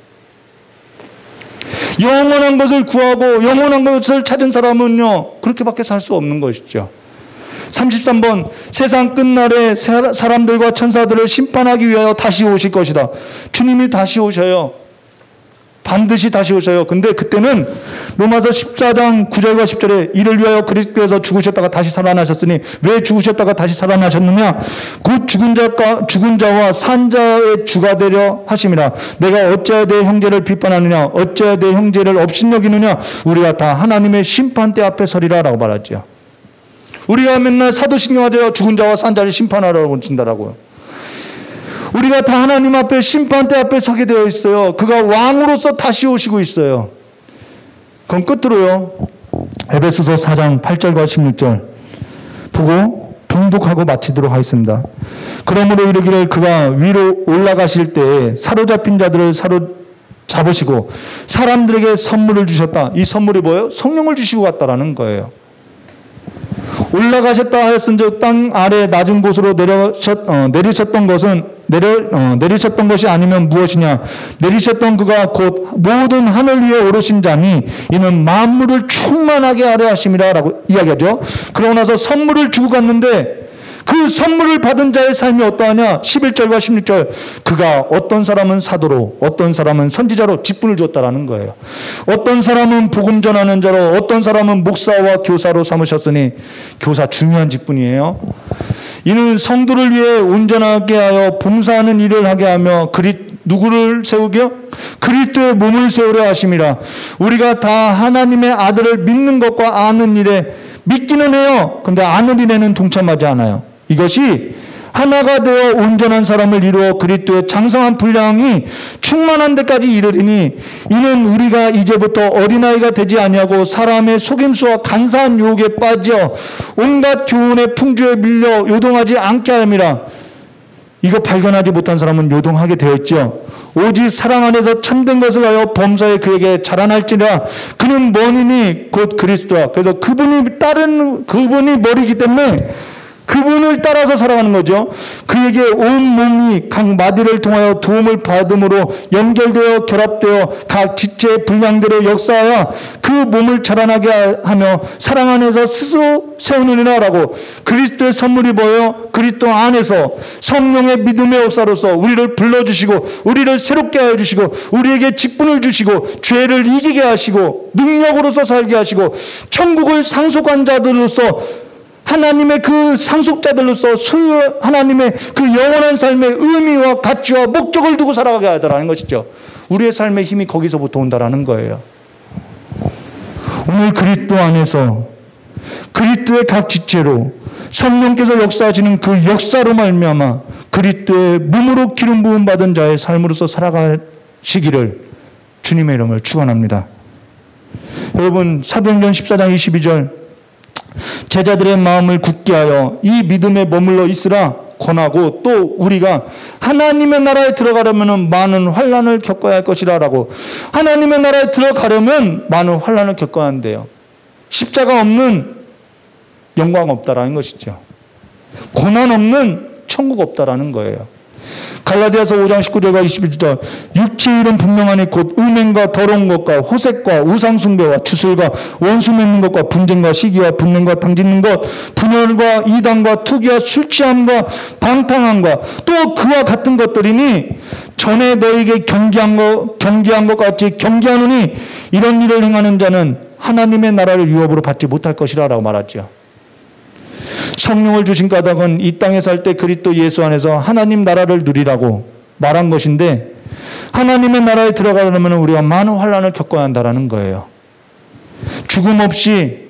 영원한 것을 구하고 영원한 것을 찾은 사람은요 그렇게밖에 살 수 없는 것이죠. 33번 세상 끝날에 사람들과 천사들을 심판하기 위하여 다시 오실 것이다. 주님이 다시 오셔요. 반드시 다시 오셔요. 근데 그때는 로마서 14장 9절과 10절에 이를 위하여 그리스도께서 죽으셨다가 다시 살아나셨으니 왜 죽으셨다가 다시 살아나셨느냐? 곧 죽은 자와 산 자의 주가 되려 하심이라. 내가 어찌하여 내 형제를 비판하느냐? 어찌하여 내 형제를 업신여기느냐? 우리가 다 하나님의 심판대 앞에 서리라 라고 말하죠. 우리가 맨날 사도신경하죠. 죽은 자와 산 자를 심판하라고 친다라고요. 우리가 다 하나님 앞에 심판대 앞에 서게 되어 있어요. 그가 왕으로서 다시 오시고 있어요. 그럼 끝으로요. 에베소서 4장 8절과 16절 보고 봉독하고 마치도록 하겠습니다. 그러므로 이르기를 그가 위로 올라가실 때에 사로잡힌 자들을 사로잡으시고 사람들에게 선물을 주셨다. 이 선물이 뭐예요? 성령을 주시고 갔다라는 거예요. 올라가셨다 하였은즉 땅 아래 낮은 곳으로 내리셨던 것이 아니면 무엇이냐? 내리셨던 그가 곧 모든 하늘 위에 오르신 자니 이는 만물을 충만하게 하려 하심이라 라고 이야기하죠. 그러고 나서 선물을 주고 갔는데 그 선물을 받은 자의 삶이 어떠하냐? 11절과 16절 그가 어떤 사람은 사도로 어떤 사람은 선지자로 직분을 줬다라는 거예요. 어떤 사람은 복음 전하는 자로 어떤 사람은 목사와 교사로 삼으셨으니 교사 중요한 직분이에요. 이는 성도를 위해 온전하게 하여 봉사하는 일을 하게 하며 누구를 세우게요? 그리스도의 몸을 세우려 하심이라. 우리가 다 하나님의 아들을 믿는 것과 아는 일에 믿기는 해요. 근데 아는 일에는 동참하지 않아요. 이것이 하나가 되어 온전한 사람을 이루어 그리스도의 장성한 분량이 충만한 데까지 이르리니 이는 우리가 이제부터 어린아이가 되지 아니하고 사람의 속임수와 간사한 유혹에 빠져 온갖 교훈의 풍조에 밀려 요동하지 않게 함이라. 이거 발견하지 못한 사람은 요동하게 되어 있죠. 오직 사랑 안에서 참된 것을 하여 범사에 그에게 자라날지라. 그는 먼이니 곧 그리스도라. 그래서 그분이 머리이기 때문에 그분을 따라서 살아가는 거죠. 그에게 온 몸이 각 마디를 통하여 도움을 받음으로 연결되어 결합되어 각 지체의 분량대로 역사하여 그 몸을 자라나게 하며 사랑 안에서 스스로 세우느니라라고 그리스도의 선물이 보여 그리스도 안에서 성령의 믿음의 역사로서 우리를 불러주시고 우리를 새롭게 하여 주시고 우리에게 직분을 주시고 죄를 이기게 하시고 능력으로서 살게 하시고 천국을 상속한 자들로서 하나님의 그 상속자들로서 소유 하나님의 그 영원한 삶의 의미와 가치와 목적을 두고 살아가게 하더라는 것이죠. 우리의 삶의 힘이 거기서부터 온다라는 거예요. 오늘 그리스도 안에서 그리스도의 각 지체로 성령께서 역사하시는 그 역사로 말미암아 그리스도의 몸으로 기름 부음 받은 자의 삶으로서 살아가시기를 주님의 이름으로 축원합니다. 여러분 사도행전 14장 22절 제자들의 마음을 굳게 하여 이 믿음에 머물러 있으라 권하고 또 우리가 하나님의 나라에 들어가려면 많은 환난을 겪어야 할 것이라라고 하나님의 나라에 들어가려면 많은 환난을 겪어야 한대요. 십자가 없는 영광 없다라는 것이죠. 고난 없는 천국 없다라는 거예요. 갈라디아서 5장 19절과 21절 육체의 일은 분명하니 곧 음행과 더러운 것과 호색과 우상숭배와 주술과 원수 맺는 것과 분쟁과 시기와 분냄과 당짓는 것 분열과 이단과 투기와 술취함과 방탕함과 또 그와 같은 것들이니 전에 너에게 경계한 것 같이 경계하노니 이런 일을 행하는 자는 하나님의 나라를 유업으로 받지 못할 것이라고 말하죠. 성령을 주신 까닭은 이 땅에 살 때 그리스도 예수 안에서 하나님 나라를 누리라고 말한 것인데 하나님의 나라에 들어가려면 우리가 많은 환난을 겪어야 한다는 거예요. 죽음 없이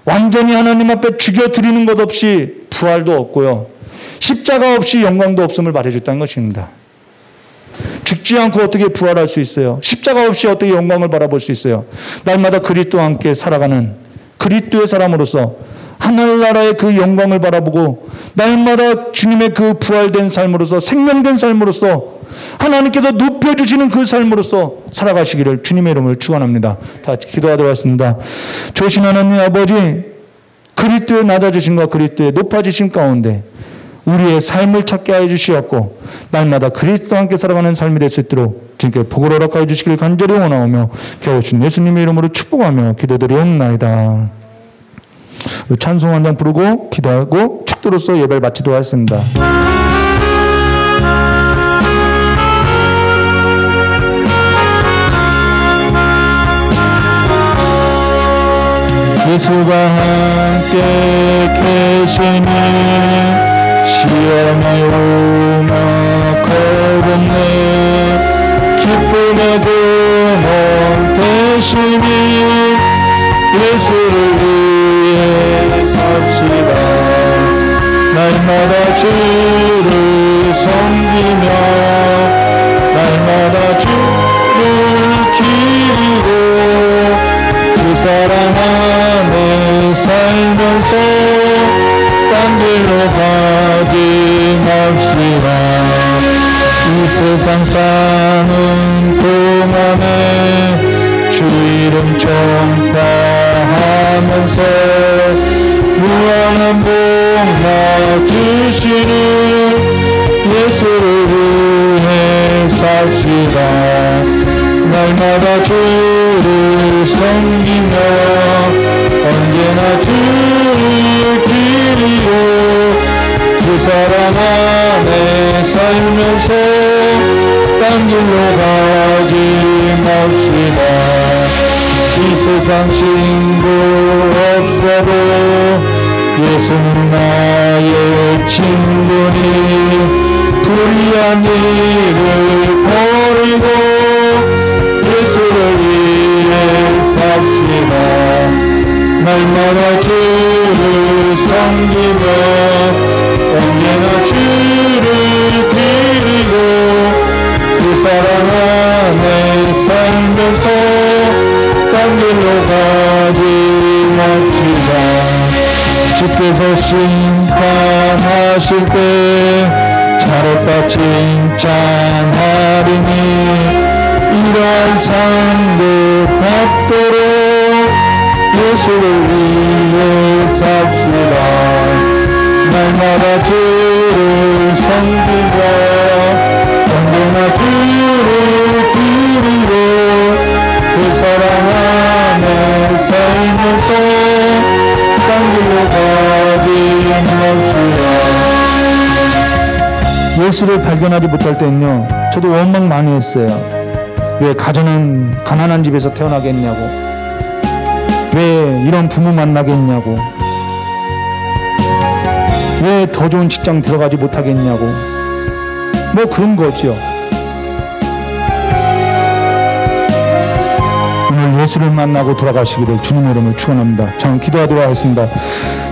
완전히 하나님 앞에 죽여드리는 것 없이 부활도 없고요. 십자가 없이 영광도 없음을 말해줬다는 것입니다. 죽지 않고 어떻게 부활할 수 있어요? 십자가 없이 어떻게 영광을 바라볼 수 있어요? 날마다 그리스도와 함께 살아가는 그리스도의 사람으로서 하늘나라의 그 영광을 바라보고 날마다 주님의 그 부활된 삶으로서 생명된 삶으로서 하나님께서 높여주시는 그 삶으로서 살아가시기를 주님의 이름을 축원합니다. 다 기도하도록 하겠습니다. 좋으신 하나님 아버지 그리스도의 낮아지심과 그리스도의 높아지심 가운데 우리의 삶을 찾게 하여 주시옵고 날마다 그리스도와 함께 살아가는 삶이 될 수 있도록 주님께 복을 허락하여 주시길 간절히 원하오며 겨우신 예수님의 이름으로 축복하며 기도드리옵나이다. 찬송 한 장 부르고 기도하고 축도로서 예배를 마치도록 하겠습니다. 예수가 함께 계시니 시험이 오며 겁없네 기쁨의 근원 되시니 예수를 위해 삽시다. 날마다 주를 섬기며 날마다 주를 기리고 그 사랑 안에 살면서 딴 길로 가지 맙시다. 이 세상 사는 동안에 주 이름 전파하면서 무한한 복나 주시는 예수를 위해 삽시다. 날마다 주를 섬기며 언제나 주를 기리고 그 사랑 안에 살면서 딴 길로 가지 맙시다. 이 세상 친구 없어도 예수는 나의 친구니 불의한 일을 버리고 예수를 위해 삽시다. 날마다 주를 섬기며 언제나 주를 기리고 그 사랑 안에 살면서 딴 길로 가지 맙시다. 주께서 심판하실 때 차례받 칭찬하리니 이러한 상도 받도록 예수를 위해 삽시다. 예수를 발견하지 못할 때는요, 저도 원망 많이 했어요. 왜 가정은 가난한 집에서 태어나겠냐고, 왜 이런 부모 만나겠냐고, 왜 더 좋은 직장 들어가지 못하겠냐고, 뭐 그런 거죠. 오늘 예수를 만나고 돌아가시기를 주님의 이름으로 축원합니다. 저는 기도하도록 하겠습니다.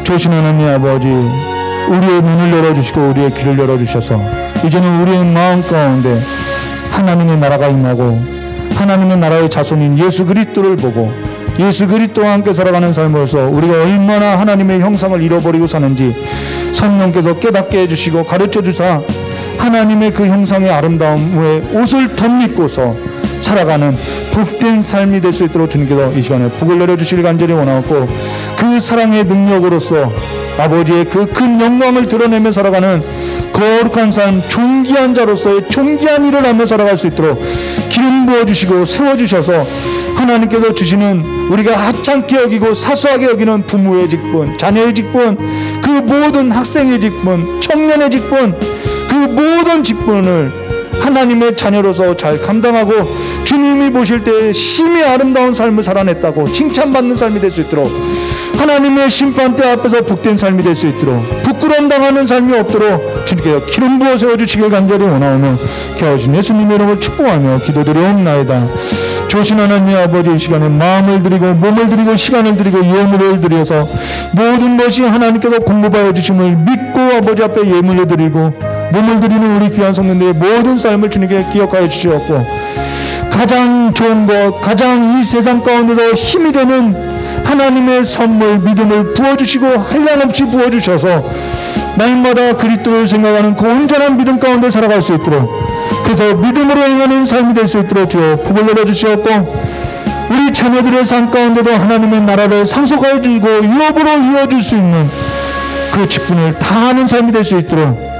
좋으신 하나님 아버지, 우리의 눈을 열어주시고 우리의 귀를 열어주셔서 이제는 우리의 마음 가운데 하나님의 나라가 임하고 하나님의 나라의 자손인 예수 그리스도를 보고 예수 그리스도와 함께 살아가는 삶으로서 우리가 얼마나 하나님의 형상을 잃어버리고 사는지 성령께서 깨닫게 해주시고 가르쳐 주사 하나님의 그 형상의 아름다움에 옷을 덧입고서 살아가는 복된 삶이 될 수 있도록 주님께서 이 시간에 복을 내려주시길 간절히 원하고, 그 사랑의 능력으로서 아버지의 그 큰 영광을 드러내며 살아가는 거룩한 삶, 존귀한 자로서의 존귀한 일을 하며 살아갈 수 있도록 기름 부어주시고 세워주셔서 하나님께서 주시는 우리가 하찮게 여기고 사소하게 여기는 부모의 직분, 자녀의 직분, 그 모든 학생의 직분, 청년의 직분, 그 모든 직분을 하나님의 자녀로서 잘 감당하고 주님이 보실 때 심히 아름다운 삶을 살아냈다고 칭찬받는 삶이 될 수 있도록, 하나님의 심판대 앞에서 복된 삶이 될 수 있도록, 부끄러움 당하는 삶이 없도록 주님께서 기름 부어 세워주시길 간절히 원하오며 겨우신 예수님의 이름을 축복하며 기도드리옵나이다. 조신 하나님 아버지, 이 시간에 마음을 드리고 몸을 드리고 시간을 드리고 예물을 드려서 모든 것이 하나님께서 공급하여 주심을 믿고 아버지 앞에 예물을 드리고 몸을 드리는 우리 귀한 성도들의 모든 삶을 주님께 기억하여 주시옵고, 가장 좋은 것, 가장 이 세상 가운데서 힘이 되는 하나님의 선물, 믿음을 부어주시고 한량없이 부어주셔서 날마다 그리스도를 생각하는 그 온전한 믿음 가운데 살아갈 수 있도록, 그래서 믿음으로 행하는 삶이 될 수 있도록 주여 복을 내려주시옵고, 우리 자녀들의 삶 가운데도 하나님의 나라를 상속하여 주고 유업으로 이어줄 수 있는 그 직분을 다하는 삶이 될 수 있도록,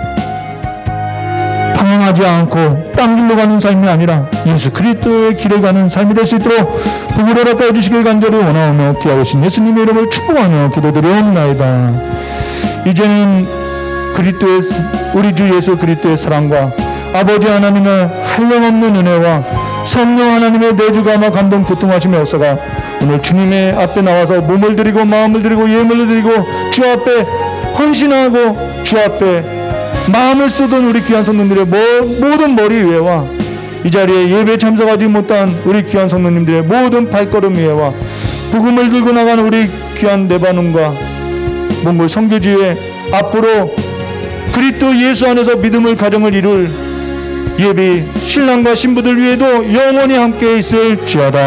방황하지 않고 딴 길로 가는 삶이 아니라 예수 그리스도의 길을 가는 삶이 될 수 있도록 복을 허락하여 주시길 간절히 원하오며 귀하신 예수님의 이름을 축복하며 기도드리옵나이다. 이제는 그리스도의, 우리 주 예수 그리스도의 사랑과 아버지 하나님의 한량없는 은혜와 성령 하나님의 내주감화 감동 교통하심의 역사가 오늘 주님의 앞에 나와서 몸을 드리고 마음을 드리고 예물을 드리고 주 앞에 헌신하고 주 앞에 마음을 쏟은 우리 귀한 성도님들의 모든 머리 위에와 이 자리에 예배에 참석하지 못한 우리 귀한 성도님들의 모든 발걸음 위에와 복음을 들고 나가는 우리 귀한 레바논과 몽골 선교지에 앞으로 그리스도 예수 안에서 믿음을 가정을 이룰 예비 신랑과 신부들 위에도 영원히 함께 있을지어다.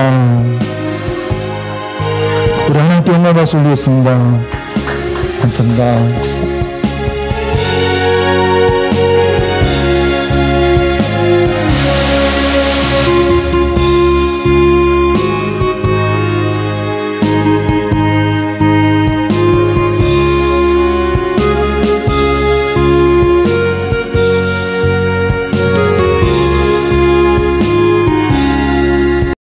우리 하나님께 영광 박수 올리겠습니다. 감사합니다.